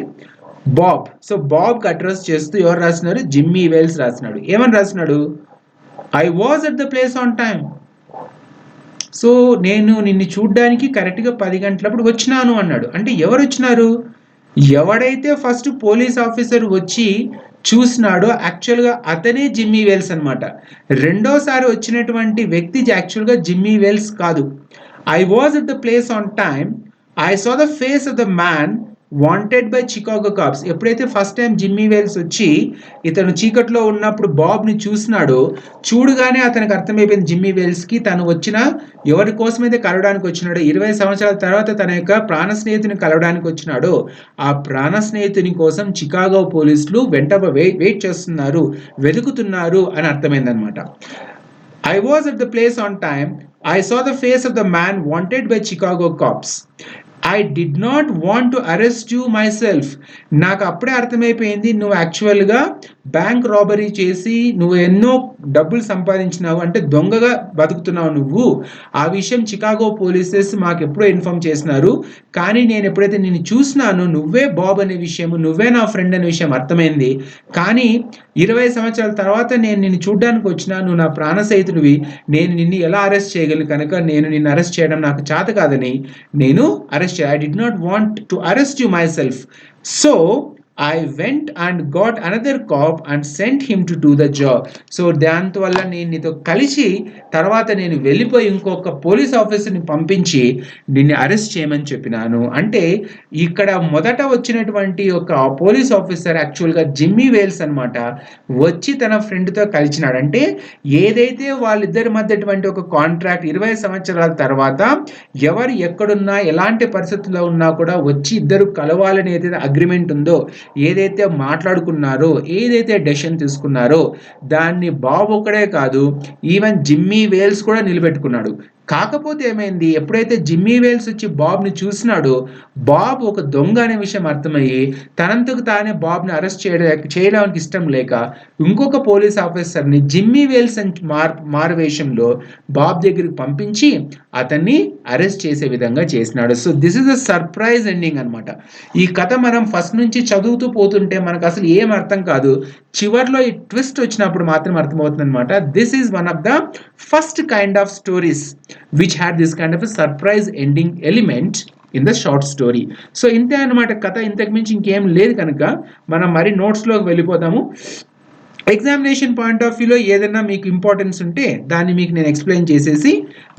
బాబ్. సో బాబ్కి అడ్రస్ చేస్తూ ఎవరు రాసినారు, జిమ్మీ వేల్స్ రాసినాడు. ఏమని రాసినాడు, I was at the place on time. So నేను నిన్ను చూడ్డానికి కరెక్ట్గా 10 గంటలప్పుడు వచ్చినాను అన్నాడు. అంటే ఎవరు వచ్చినారు, ఎవడైతే ఫస్ట్ పోలీస్ ఆఫీసర్ వచ్చి చూసినాడో యాక్చువల్గా అతనే జిమ్మీ వేల్స్ అనమాట. రెండోసారి వచ్చినటువంటి వ్యక్తి యాక్చువల్గా జిమ్మీ వేల్స్ కాదు. I was at the place on time. I saw the face of the man wanted by Chicago cops. ఎప్పుడైతే ఫస్ట్ టైం జిమ్మీ వేల్స్ వచ్చి ఇతను చీకట్లో ఉన్నప్పుడు బాబ్ని చూసినాడో, చూడగానే అతనికి అర్థమైపోయింది జిమ్మీ వేల్స్కి తను వచ్చిన ఎవరి కోసమైతే కలవడానికి వచ్చినాడో, 20 సంవత్సరాల తర్వాత తన యొక్క ప్రాణ స్నేహితుని కలవడానికి వచ్చినాడో ఆ ప్రాణ స్నేహితుని కోసం చికాగో పోలీసులు వెయిట్ చేస్తున్నారు, వెతుకుతున్నారు అని అర్థమైందనమాట. I was at the place on time. I saw the face of the man wanted by Chicago cops. I did not want to arrest you myself. నాకు అప్పుడే అర్థమైపోయింది నువ్వు యాక్చువల్గా బ్యాంక్ రాబరీ చేసి నువ్వు ఎన్నో డబ్బులు సంపాదించినావు, అంటే దొంగగా బతుకుతున్నావు నువ్వు. ఆ విషయం చికాగో పోలీసెస్ మాకు ఎప్పుడో ఇన్ఫార్మ్ చేసినారు. కానీ నేను ఎప్పుడైతే నిన్ను చూసినానో నువ్వే బాబ్ అనే విషయం, నువ్వే నా ఫ్రెండ్ అనే విషయం అర్థమైంది. కానీ 20 సంవత్సరాల తర్వాత నేను నిన్ను చూడ్డానికి వచ్చినా, నువ్వు నా ప్రాణ సహితుడివి, నేను నిన్ను ఎలా అరెస్ట్ చేయగలను, కనుక నేను నిన్ను అరెస్ట్ చేయడం నాకు చేత కాదని నేను arrest I did not want to arrest you myself. So I went and got another cop and sent him to do the job. So దాంతవల్ల నేను నీతో కలిసి తర్వాత నేను వెళ్ళిపోయి ఇంకొక పోలీస్ ఆఫీసర్ని పంపించి నిన్ను అరెస్ట్ చేయమని చెప్పినాను. అంటే ఇక్కడ మొదట వచ్చినటువంటి ఒక పోలీస్ ఆఫీసర్ యాక్చువల్గా జిమ్మీ వేల్స్ అనమాట. వచ్చి తన ఫ్రెండ్తో కలిసినాడు. అంటే ఏదైతే వాళ్ళిద్దరి మధ్యటువంటి ఒక కాంట్రాక్ట్ 20 సంవత్సరాల తర్వాత ఎవరు ఎక్కడున్నా ఎలాంటి పరిస్థితుల్లో ఉన్నా కూడా వచ్చి ఇద్దరు కలవాలని ఏదైతే అగ్రిమెంట్ ఉందో, ఏదైతే మాట్లాడుకున్నారో, ఏదైతే డెసిషన్ తీసుకున్నారో దాన్ని బాబ్ ఒకడే కాదు, ఈవెన్ జిమ్మీ వేల్స్ కూడా నిలబెట్టుకున్నాడు. కాకపోతే ఏమైంది, ఎప్పుడైతే జిమ్మీ వేల్స్ వచ్చి బాబ్ని చూసినాడో బాబ్ ఒక దొంగ అనే విషయం అర్థమయ్యి తనంతకు తానే బాబ్ని అరెస్ట్ చేయడానికి ఇష్టం లేక ఇంకొక పోలీస్ ఆఫీసర్ని జిమ్మీ వేల్స్ మారువేషంలో బాబ్ దగ్గరికి పంపించి అతన్ని అరెస్ట్ చేసే విధంగా చేసినాడు. So this is a surprise ending అనమాట. ఈ కథ మనం ఫస్ట్ నుంచి చదువుతూ పోతుంటే మనకు అసలు ఏం అర్థం కాదు, చివర్లో ఈ ట్విస్ట్ వచ్చినప్పుడు మాత్రం అర్థమవుతుంది అనమాట. This is one of the first kind of stories which had this kind of a surprise ending element in the short story. So ఇంతే అనమాట కథ, ఇంతకు మించి ఇంకేం లేదు. కనుక మనం మరి నోట్స్లోకి వెళ్ళిపోదాము. ఎగ్జామినేషన్ పాయింట్ ఆఫ్ వ్యూలో ఏదైనా మీకు ఇంపార్టెన్స్ ఉంటే దాన్ని మీకు నేను ఎక్స్ప్లెయిన్ చేసేసి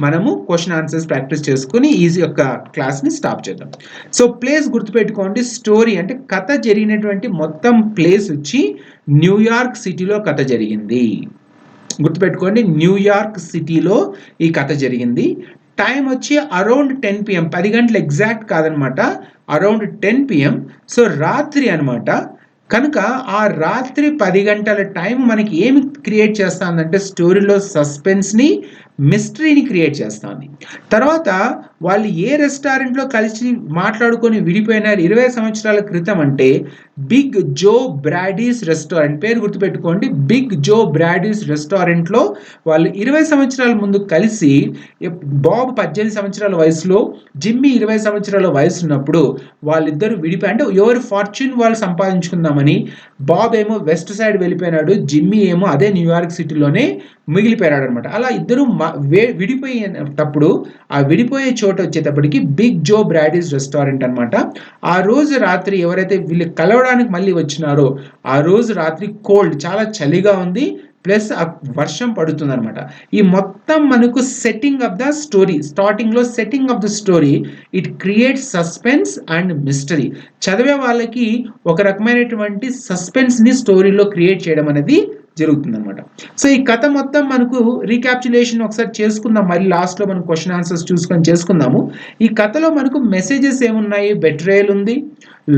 మనము క్వశ్చన్ ఆన్సర్స్ ప్రాక్టీస్ చేసుకుని ఈజీ యొక్క క్లాస్ని స్టాప్ చేద్దాం. సో ప్లేస్ గుర్తుపెట్టుకోండి, స్టోరీ అంటే కథ జరిగినటువంటి మొత్తం ప్లేస్ వచ్చి న్యూయార్క్ సిటీలో కథ జరిగింది. గుర్తుపెట్టుకోండి, న్యూయార్క్ సిటీలో ఈ కథ జరిగింది. టైం వచ్చి అరౌండ్ 10 PM, 10 గంటలు ఎగ్జాక్ట్ కాదనమాట, అరౌండ్ 10 PM. సో రాత్రి అనమాట. కనుక ఆ రాత్రి 10 గంటల టైం మనకి ఏమి క్రియేట్ చేస్తుందంటే స్టోరీలో సస్పెన్స్ని, మిస్టరీని క్రియేట్ చేస్తుంది. తర్వాత వాళ్ళు ఏ రెస్టారెంట్లో కలిసి మాట్లాడుకొని విడిపోయినారు 20 సంవత్సరాల క్రితం అంటే బిగ్ జో బ్రాడీస్ రెస్టారెంట్. పేరు గుర్తుపెట్టుకోండి, బిగ్ జో బ్రాడీస్ రెస్టారెంట్లో వాళ్ళు 20 సంవత్సరాల ముందు కలిసి, బాబ్ 18 సంవత్సరాల వయసులో, జిమ్మీ 20 సంవత్సరాల వయసు ఉన్నప్పుడు వాళ్ళిద్దరు విడిపోయి, అంటే ఎవరు ఫార్చ్యూన్ వాళ్ళు సంపాదించుకుందామని బాబ్ ఏమో వెస్ట్ సైడ్ వెళ్ళిపోయినాడు, జిమ్మీ ఏమో అదే న్యూయార్క్ సిటీలోనే మిగిలిపోయాడు అనమాట. అలా ఇద్దరు విడిపోయేటప్పుడు ఆ విడిపోయే చోట వచ్చేటప్పటికి బిగ్ జో బ్రాడీస్ రెస్టారెంట్ అనమాట. ఆ రోజు రాత్రి ఎవరైతే వీళ్ళు కలవడానికి మళ్ళీ వచ్చినారో ఆ రోజు రాత్రి కోల్డ్, చాలా చలిగా ఉంది, ప్లస్ వర్షం పడుతుంది అనమాట. ఈ మొత్తం మనకు సెట్టింగ్ ఆఫ్ ద స్టోరీ, స్టార్టింగ్లో setting off the story, it creates suspense and mystery. చదివే వాళ్ళకి ఒక రకమైనటువంటి సస్పెన్స్ని స్టోరీలో క్రియేట్ చేయడం అనేది జరుగుతుంది అనమాట. సో ఈ కథ మొత్తం మనకు రీక్యాప్చులేషన్ ఒకసారి చేసుకుందాం, మరి లాస్ట్లో మనం క్వశ్చన్ ఆన్సర్స్ చూసుకొని చేసుకుందాము. ఈ కథలో మనకు మెసేజెస్ ఏమున్నాయి, బెట్రేయల్ ఉంది,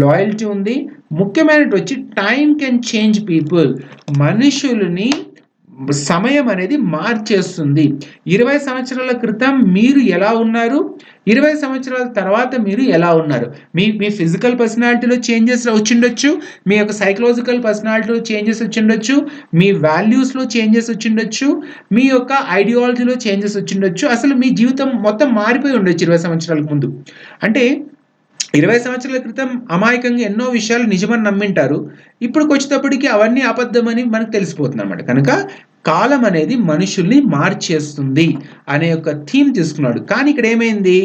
లాయల్టీ ఉంది, ముఖ్యమైనది వచ్చి టైం కెన్ చేంజ్ పీపుల్. మనుషులని సమయం అనేది మార్చేస్తుంది. 20 సంవత్సరాల క్రితం మీరు ఎలా ఉన్నారు, 20 సంవత్సరాల తర్వాత మీరు ఎలా ఉన్నారు, మీ ఫిజికల్ పర్సనాలిటీలో చేంజెస్ వచ్చిండొచ్చు, మీ యొక్క సైకలాజికల్ పర్సనాలిటీలో చేంజెస్ వచ్చిండొచ్చు, మీ వాల్యూస్లో చేంజెస్ వచ్చిండొచ్చు, మీ యొక్క ఐడియాలజీలో చేంజెస్ వచ్చిండొచ్చు. అసలు మీ జీవితం మొత్తం మారిపోయి ఉండొచ్చు 20 సంవత్సరాలకు ముందు. అంటే 20 సంవత్సరాల క్రితం అమాయకంగా ఎన్నో విషయాలు నిజమని నమ్మింటారు, ఇప్పుడుకి వచ్చేటప్పటికి అవన్నీ అబద్ధమని మనకు తెలిసిపోతుంది అనమాట. కనుక కాలం అనేది మనుషుల్ని మార్చేస్తుంది అనే ఒక థీమ్ తీసుకున్నాడు. కానీ ఇక్కడ ఏమైంది,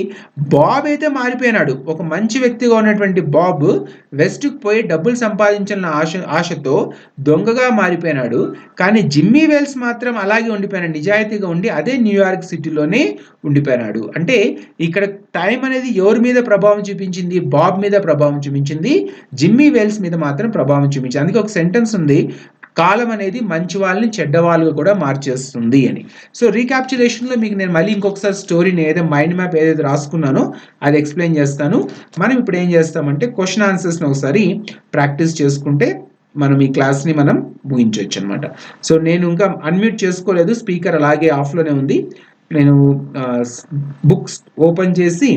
బాబ్ అయితే మారిపోయినాడు. ఒక మంచి వ్యక్తిగా ఉన్నటువంటి బాబ్ వెస్ట్కి పోయి డబ్బులు సంపాదించాలన్న ఆశతో దొంగగా మారిపోయినాడు. కానీ జిమ్మీ వెల్స్ మాత్రం అలాగే ఉండిపోయినాడు, నిజాయితీగా ఉండి అదే న్యూయార్క్ సిటీలోనే ఉండిపోయినాడు. అంటే ఇక్కడ టైం అనేది ఎవరి మీద ప్రభావం చూపించింది, బాబ్ మీద ప్రభావం చూపించింది, జిమ్మీ వెల్స్ మీద మాత్రం ప్రభావం చూపించింది. అందుకే ఒక సెంటెన్స్ ఉంది, కాలం అనేది మంచి వాళ్ళని చెడ్డ వాళ్ళుగా కూడా మార్చేస్తుంది అని. సో రీక్యాప్చులేషన్లో మీకు నేను మళ్ళీ ఇంకొకసారి స్టోరీని ఏదో మైండ్ మ్యాప్ ఏదైతే రాసుకున్నానో అది ఎక్స్ప్లెయిన్ చేస్తాను. మనం ఇప్పుడు ఏం చేస్తామంటే క్వశ్చన్ ఆన్సర్స్ని ఒకసారి ప్రాక్టీస్ చేసుకుంటే మనం ఈ క్లాస్ని మనం ముగించవచ్చు అనమాట. సో నేను ఇంకా అన్మ్యూట్ చేసుకోలేదు, స్పీకర్ అలాగే ఆఫ్లోనే ఉంది. నేను బుక్స్ ఓపెన్ చేసి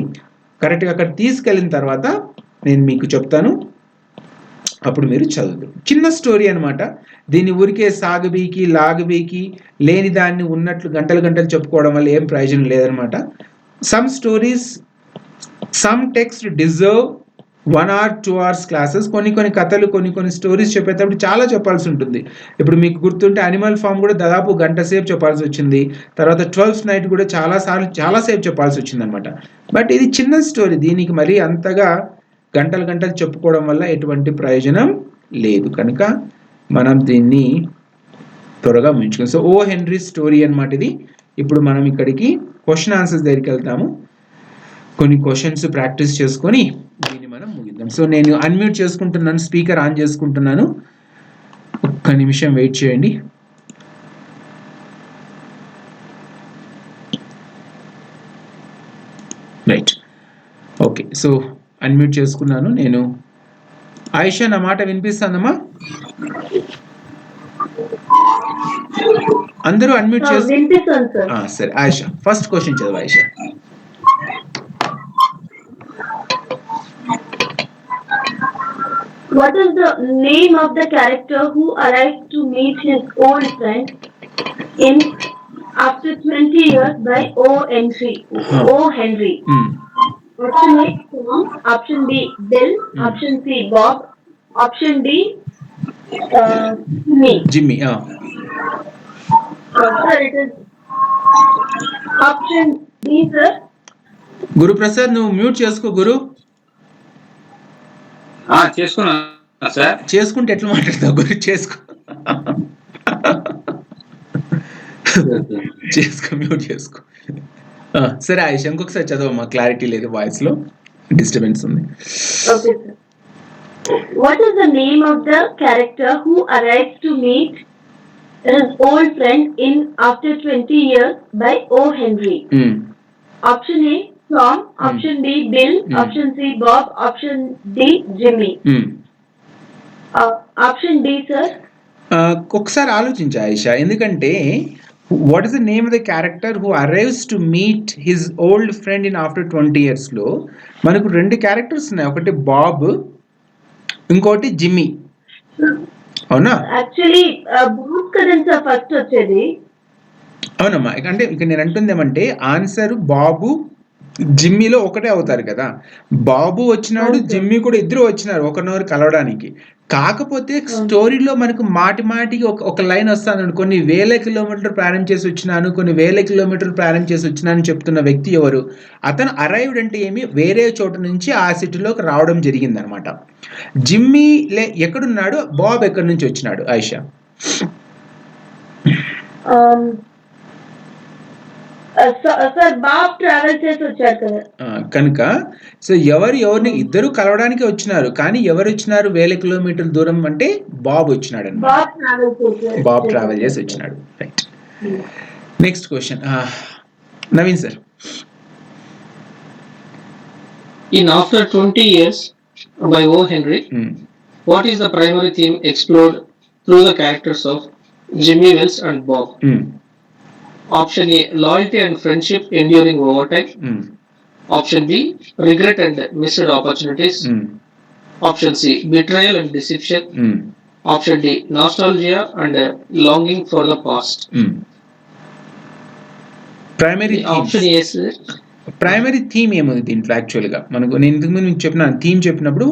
కరెక్ట్గా అక్కడ తీసుకెళ్ళిన తర్వాత నేను మీకు చెప్తాను, అప్పుడు మీరు చదువుతారు. చిన్న స్టోరీ అనమాట. దీన్ని ఊరికే సాగబీకి లాగబీకి లేని దాన్ని ఉన్నట్లు గంటలు గంటలు చెప్పుకోవడం వల్ల ఏం ప్రయోజనం లేదనమాట. Some stories, some text deserve 1 or 2 hours classes. కొన్ని కథలు, కొన్ని స్టోరీస్ చెప్పేటప్పుడు చాలా చెప్పాల్సి ఉంటుంది. ఇప్పుడు మీకు గుర్తుంటే అనిమల్ ఫామ్ కూడా దాదాపు గంట సేపు చెప్పాల్సి వచ్చింది. తర్వాత 12th నైట్ కూడా చాలాసేపు చెప్పాల్సి వచ్చింది అనమాట. బట్ ఇది చిన్న స్టోరీ, దీనికి మరీ అంతగా గంటలు చెప్పుకోవడం వల్ల ఎటువంటి ప్రయోజనం లేదు. కనుక మనం దీన్ని త్వరగా ముగించుకుందాం. సో ఓ హెన్రీ స్టోరీ అనమాట ఇది. ఇప్పుడు మనం ఇక్కడికి క్వశ్చన్ ఆన్సర్స్ దగ్గరికి వెళ్తాము. కొన్ని క్వశ్చన్స్ ప్రాక్టీస్ చేసుకొని దీన్ని మనం ముగిద్దాం. సో నేను అన్మ్యూట్ చేసుకుంటున్నాను, స్పీకర్ ఆన్ చేసుకుంటున్నాను. ఒక్క నిమిషం వెయిట్ చేయండి. Right, okay. సో అన్మ్యూట్ చేసుకున్నాను నేను. ఆయిషా, నా మాట వినిపిస్తుందమ్మా? అందరూ అన్మ్యూట్ చేస్తారు. సరే ఆయిషా, ఫస్ట్ క్వశ్చన్ చదువు Ayesha. What is the name of the character who arrives to meet his old friend in after 20 years by O. Henry? Option A, Tom. Option B, Bill. Option C, Bob. Option D, Jimmy. Sir, it is option D, sir. Guru Prasad, నువ్వు మ్యూట్ చేసుకో గురు. చేసుకున్నా సార్. చేసుకుంటే ఎట్లా మాట్లాడతావు గురు? చేసుకో, మ్యూట్ చేసుకో. సరే ఆయిషా, ఇంకొకసారి చదవమ్మా, క్లారిటీ లేదు, వాయిస్ లో డిస్టర్బెన్స్ ఉంది. Okay, sir. What is the name of the character who arrives to meet his old friend in after 20 years by O. Henry? Option A, Tom. Option B, Bill. Option C, Bob. Option D, Jimmy. Option D, sir. ఒకసారి ఆలోచించు ఆయిషా, ఎందుకంటే what is the name of the character who arrives to meet his old friend in after 20 years లో మనకు రెండు క్యారెక్టర్స్ ఉన్నాయి, ఒకటి బాబ్, ఇంకోటి జిమ్మీ. అవునా? యాక్చువల్లీ బాబ్ కరెన్సీ ఫస్ట్ వచ్చేది. అవునమ్మా, అంటే ఇక నేను అంటుంది ఏమంటే ఆన్సర్ బాబు జిమ్మీలో ఒకటే అవుతారు కదా. బాబు వచ్చినాడు, జిమ్మీ కూడా, ఇద్దరు వచ్చినారు ఒకరినొకరు కలవడానికి. కాకపోతే స్టోరీలో మనకు మాటికి ఒక లైన్ వస్తాను, కొన్ని వేల కిలోమీటర్లు ప్రయాణం చేసి వచ్చినాను, కొన్ని వేల కిలోమీటర్లు ప్రయాణం చేసి వచ్చినాను చెప్తున్న వ్యక్తి ఎవరు? అతను అరైవ్డ్ అంటే ఏమి, వేరే చోట నుంచి ఆ సిటీలోకి రావడం జరిగింది అనమాట. జిమ్మీ ఎక్కడున్నాడు, బాబ్ ఎక్కడి నుంచి వచ్చినాడు ఆయిషా? సార్ బాబ్ ట్రావెల్ చేసి వచ్చారు కదా. కనుక సో ఎవరిని ఇద్దరు కలవడానికి వచ్చినారు, కానీ ఎవరు వచ్చినారు వేల కిలోమీటర్ల దూరం అంటే బాబ్ వచ్చినాడు అన్నమాట. బాబ్ ట్రావెల్ చేసి వచ్చినాడు. Right, next question Naveen sir. In after 20 years by O. Henry, what is the primary theme explored through the characters of Jimmy Wells and Bob? Option A, loyalty and friendship enduring over time. Option B, regret and missed opportunities. Option C, betrayal and deception. Option D, nostalgia and longing for the past. Primary option A, sir. Primary theme ఏముంది దీంట్లో? యాక్చువల్గా మనకు నేను ఇంతకు ముందు మీకు చెప్పిన థీమ్ చెప్పినప్పుడు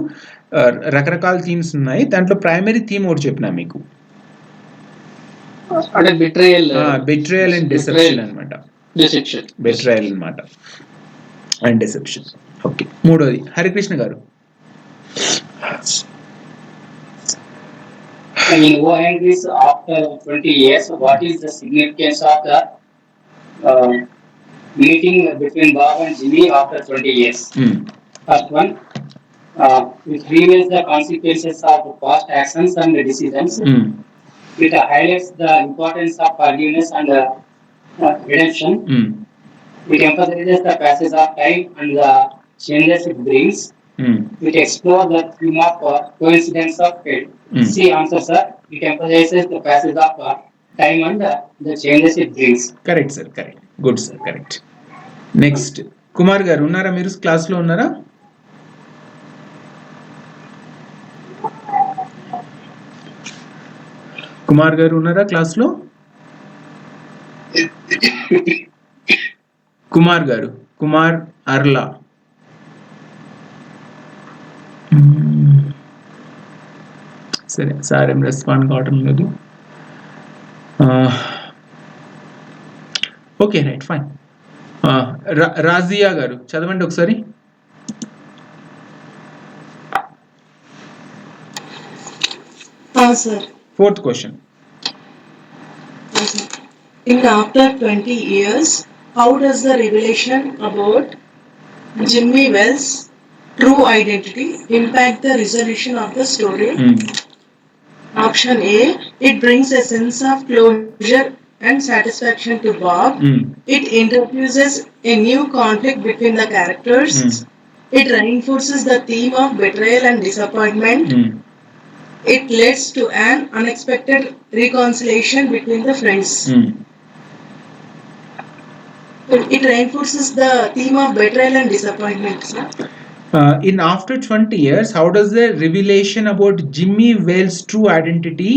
రకరకాల థీమ్స్ ఉన్నాయి, దాంట్లో ప్రైమరీ థీమ్ ఒకటి చెప్పినా మీకు. అంటే బిట్రేయల్ అండ్ డిసెప్షన్ అనమాట. బిట్రయల్ అనమాట అండ్ డిసెప్షన్. ఓకే, మూడోది హరికృష్ణ గారు. In O Henry's after 20 years, what is the significance of the meeting between Bob and Jimmy after 20 years? First one, it reveals the consequences of past actions and decisions. It highlights the importance of forgiveness and redemption. It emphasizes the passage of time and the changes it brings. It explores the theme of coincidence of fate. See answer, sir. It emphasizes the passage of time and the changes it brings. Correct sir, correct, good sir, correct. Next Kumar గారు ఉన్నారా? మీరు క్లాస్లో ఉన్నారా? కుమార్ గారు ఉన్నారా క్లాస్లో? కుమార్ గారు, కుమార్ అర్లా. సరే సార్, ఏం రెస్పాండ్ కావటం లేదు. Okay, right, fine. రాజియా గారు చదవండి ఒకసారి. Sir. Fourth question. In after 20 years, how does the revelation about Jimmy Wells' true identity impact the resolution of the story? Option A, it brings a sense of closure and satisfaction to Bob. It introduces a new conflict between the characters. It reinforces the theme of betrayal and disappointment. It leads to an unexpected reconciliation between the friends. It reinforces the theme of betrayal and disappointment. In after 20 years, how does the revelation about Jimmy Wales' true identity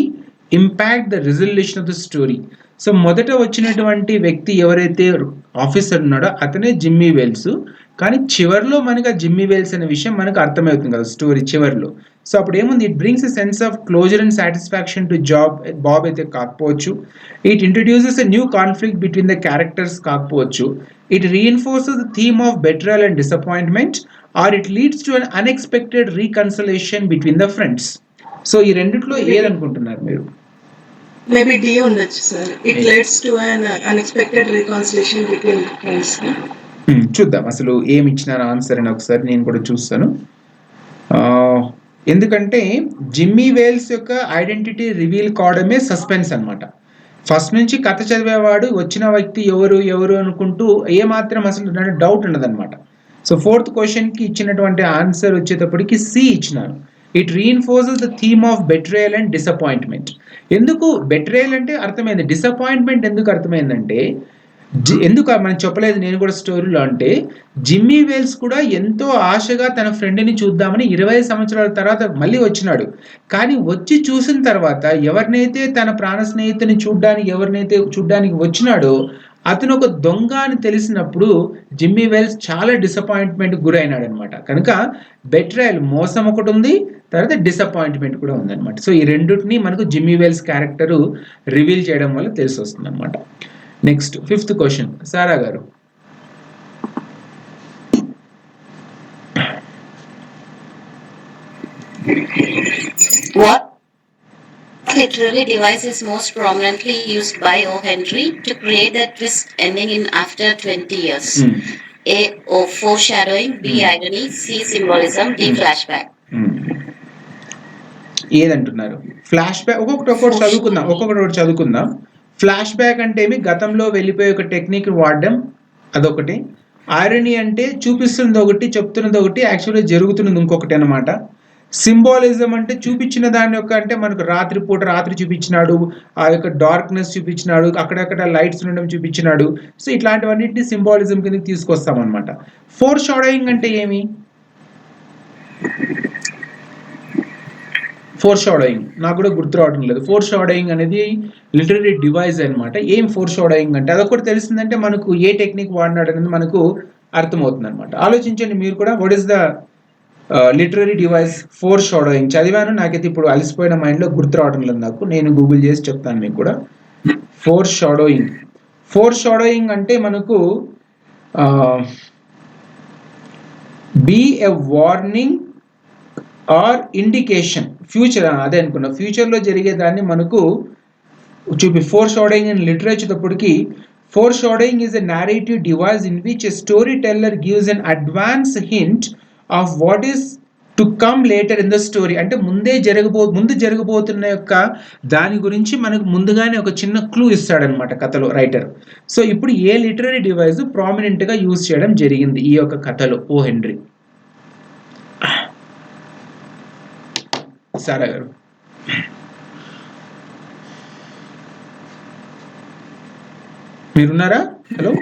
impact the resolution of the story? So మొదట వచ్చినటువంటి వ్యక్తి ఎవరైతే ఆఫీసర్ ఉన్నాడో అతనే జిమ్మీ వెల్స్. కానీ చివరిలో మనకు ఆ జిమ్మీ వెల్స్ అనే విషయం మనకు అర్థమవుతుంది కదా స్టోరీ చివరిలో. సో అప్పుడు ఏముంది, it brings a sense of closure and satisfaction to Bob అయితే కాకపోవచ్చు. It introduces a new conflict between the characters కాకపోవచ్చు. It reinforces the theme of betrayal and disappointment, or it leads to an unexpected reconciliation between the friends. So ఈ రెండిట్లో ఏదనుకుంటున్నారు మీరు? Maybe D ఉండొచ్చు sir. It leads to an unexpected reconciliation between friends. చూద్దాం అసలు ఏమి ఇచ్చినారు ఆన్సర్ అని ఒకసారి నేను కూడా చూస్తాను. ఎందుకంటే జిమ్మీ వేల్స్ యొక్క ఐడెంటిటీ రివీల్ కావడమే సస్పెన్స్ అనమాట. ఫస్ట్ నుంచి కథ చదివేవాడు వచ్చిన వ్యక్తి ఎవరు ఎవరు అనుకుంటూ ఏమాత్రం అసలు డౌట్ ఉండదన్నమాట. సో ఫోర్త్ క్వశ్చన్కి ఇచ్చినటువంటి ఆన్సర్ వచ్చేటప్పటికి సి ఇచ్చినారు. It reinforces the theme of betrayal and disappointment. ఎందుకు బెట్రేయల్ అంటే అర్థమైంది, డిసప్పాయింట్మెంట్ ఎందుకు అర్థమైందంటే ఎందుకు మనం చెప్పలేదు నేను కూడా స్టోరీలో అంటే జిమ్మీ వేల్స్ కూడా ఎంతో ఆశగా తన ఫ్రెండ్ని చూద్దామని 20 సంవత్సరాల తర్వాత మళ్ళీ వచ్చినాడు. కానీ వచ్చి చూసిన తర్వాత ఎవరినైతే తన ప్రాణ స్నేహితుని చూడ్డానికి వచ్చినాడో అతను ఒక దొంగ అని తెలిసినప్పుడు జిమ్మీ వేల్స్ చాలా డిసప్పాయింట్మెంట్ గురైనాడు అనమాట. కనుక బెట్రయల్ మోసం ఒకటి ఉంది, తర్వాత డిసప్పాయింట్మెంట్ కూడా ఉందన్నమాట. సో ఈ రెండింటిని మనకు జిమ్మీ వేల్స్ క్యారెక్టరు రివీల్ చేయడం వల్ల తెలిసి వస్తుంది అనమాట. నెక్స్ట్ ఫిఫ్త్ క్వశ్చన్ సారా గారు. What literary device is most prominently used by O. Henry to create the twist ending in after 20 years? A. Foreshadowing, B. Irony, C. Symbolism, D. Flashback. ఏదంటున్నారు? ఫ్లాష్ బ్యాక్ ఒక్కొక్కటి చదువుకుందాం. ఫ్లాష్ బ్యాక్ అంటే ఏమి, గతంలో వెళ్ళిపోయే ఒక టెక్నిక్ వాడడం అదొకటి. ఐరనీ అంటే చూపిస్తున్నది ఒకటి, చెప్తున్నది ఒకటి, యాక్చువల్గా జరుగుతున్నది ఇంకొకటి అనమాట. సింబాలిజం అంటే చూపించిన దాని యొక్క అంటే మనకు రాత్రి చూపించినాడు, ఆ యొక్క డార్క్నెస్ చూపించినాడు, అక్కడక్కడ లైట్స్ ఉండడం చూపించినాడు. సో ఇట్లాంటివన్నింటినీ సింబాలిజం కిందకి తీసుకొస్తాం అనమాట. ఫోర్ షాడోయింగ్ అంటే ఏమి? ఫోర్ షాడోయింగ్ నాకు కూడా గుర్తు రావడం లేదు. ఫోర్ షాడోయింగ్ అనేది లిటరరీ డివైస్ అనమాట. ఏం ఫోర్ షాడోయింగ్ అంటే అదొకటి తెలిసిందంటే మనకు ఏ టెక్నిక్ వాడినాడు అనేది మనకు అర్థమవుతుంది అనమాట. ఆలోచించండి మీరు కూడా, what is the literary device four shadowing? చదివాను, నాకైతే ఇప్పుడు అలసిపోయిన మైండ్లో గుర్తు రావడం లేదు నాకు. నేను గూగుల్ చేసి చెప్తాను మీకు కూడా. ఫోర్ షాడోయింగ్ అంటే మనకు be a warning or indication, future అదే అనుకున్నా, ఫ్యూచర్లో జరిగేదాన్ని మనకు ఫోర్ షాడోయింగ్ ఇన్ లిటరేచర్ అప్పటికి foreshadowing is a narrative device in which a storyteller gives an advance hint of what is to come later in the story. అంటే ముందు జరగబోతున్న యొక్క దాని గురించి మనకు ముందుగానే ఒక చిన్న క్లూ ఇస్తాడనమాట కథలో రైటర్. సో ఇప్పుడు ఏ లిటరరీ డివైస్ ప్రామినెంట్గా యూజ్ చేయడం జరిగింది ఈ యొక్క కథలో ఓ హెన్రీ? సారా గారు మీరున్నారా? హలో,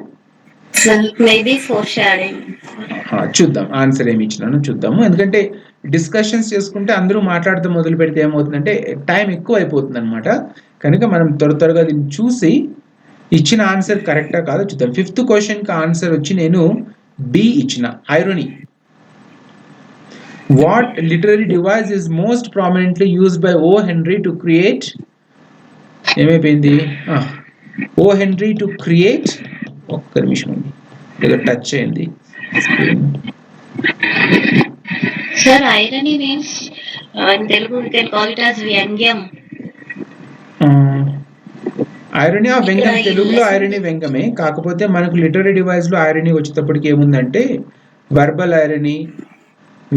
చూద్దాం ఆన్సర్ ఏమి ఇచ్చినాను చూద్దాము. ఎందుకంటే డిస్కషన్స్ చేసుకుంటే అందరూ మాట్లాడుతూ మొదలు పెడితే ఏమవుతుందంటే టైం ఎక్కువ అయిపోతుంది అనమాట. కనుక మనం త్వరగా దీన్ని చూసి ఇచ్చిన ఆన్సర్ కరెక్టా కాదో చూద్దాం. 5th క్వశ్చన్కి ఆన్సర్ వచ్చి నేను డి ఇచ్చిన, irony. What literary device is most prominently used by O Henry to create, ఏమైపోయింది, ఓ హెన్రీ టు క్రియేట్, ఒక్క నిమిషం అండి ఏదో టచ్ అయింది. Sir, irony means in Telugu we can call it as వ్యంగ్యం. ఐరనీ ఆ వ్యంగ్యం, తెలుగులో ఐరనీ వ్యంగ్యమే. కాకపోతే మనకు లిటరరీ డివైస్లో ఐరనీ వచ్చేటప్పటికి ఏముందంటే వర్బల్ ఐరనీ,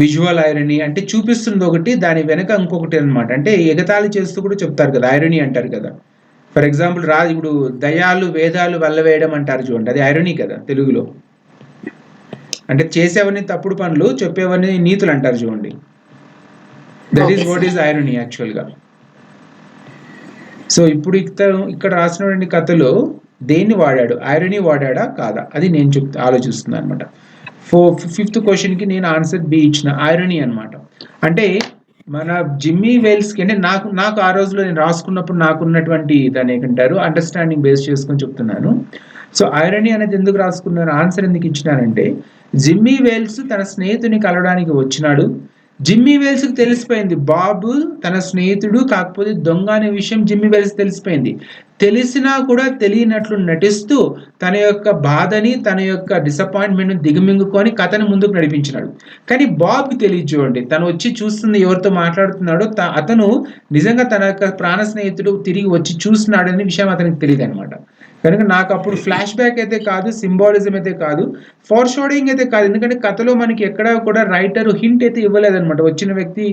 విజువల్ ఐరనీ, అంటే చూపిస్తుంది ఒకటి దాని వెనక ఇంకొకటి అనమాట. అంటే ఎగతాళి చేస్తూ కూడా చెప్తారు కదా, ఐరనీ అంటారు కదా. ఫర్ ఎగ్జాంపుల్ ఇప్పుడు దయాలు వేదాలు వల్లవేయడం అంటారు చూడండి, అది ఐరనీ కదా తెలుగులో. అంటే చేసేవన్నీ తప్పుడు పనులు, చెప్పేవన్నీ నీతులు అంటారు చూడండి. That is what is irony యాక్చువల్గా. సో ఇప్పుడు ఇక్కడ రాసినటువంటి కథలో దేన్ని వాడాడు, ఐరనీ వాడాడా కాదా, అది నేను ఆలోచిస్తున్నాను అనమాట. 5th క్వశ్చన్కి నేను ఆన్సర్ బి ఇచ్చిన, ఐరనీ అనమాట. అంటే మన జిమ్మీ వేల్స్కి, అంటే నాకు ఆ రోజులో నేను రాసుకున్నప్పుడు నాకున్నటువంటి దాన్ని ఏమంటారు అండర్స్టాండింగ్ బేస్ చేసుకొని చెప్తున్నాను. సో ఐరనీ అనేది ఎందుకు రాసుకున్నాను, ఆన్సర్ ఎందుకు ఇచ్చినానంటే జిమ్మీ వేల్స్ తన స్నేహితుని కలవడానికి వచ్చినాడు. జిమ్మీ వేల్స్కి తెలిసిపోయింది బాబు తన స్నేహితుడు కాకపోతే దొంగ అనే విషయం జిమ్మీ వేల్స్ తెలిసిపోయింది. తెలిసినా కూడా తెలియనట్లు నటిస్తూ తన యొక్క బాధని, తన యొక్క డిసప్పాయింట్మెంట్ని దిగమింగుకొని కథని ముందుకు నడిపించినాడు. కానీ బాబ్కి తెలియదు చూడండి, తను వచ్చి చూస్తుంది ఎవరితో మాట్లాడుతున్నాడో అతను నిజంగా తన యొక్క ప్రాణ స్నేహితుడు తిరిగి వచ్చి చూస్తున్నాడనే విషయం అతనికి తెలియదు అనమాట. కనుక నాకు అప్పుడు ఫ్లాష్ బ్యాక్ అయితే కాదు, సింబాలిజం అయితే కాదు, ఫోర్ షాడోయింగ్ అయితే కాదు. ఎందుకంటే కథలో మనకి ఎక్కడా కూడా రైటర్ హింట్ అయితే ఇవ్వలేదన్నమాట, వచ్చిన వ్యక్తి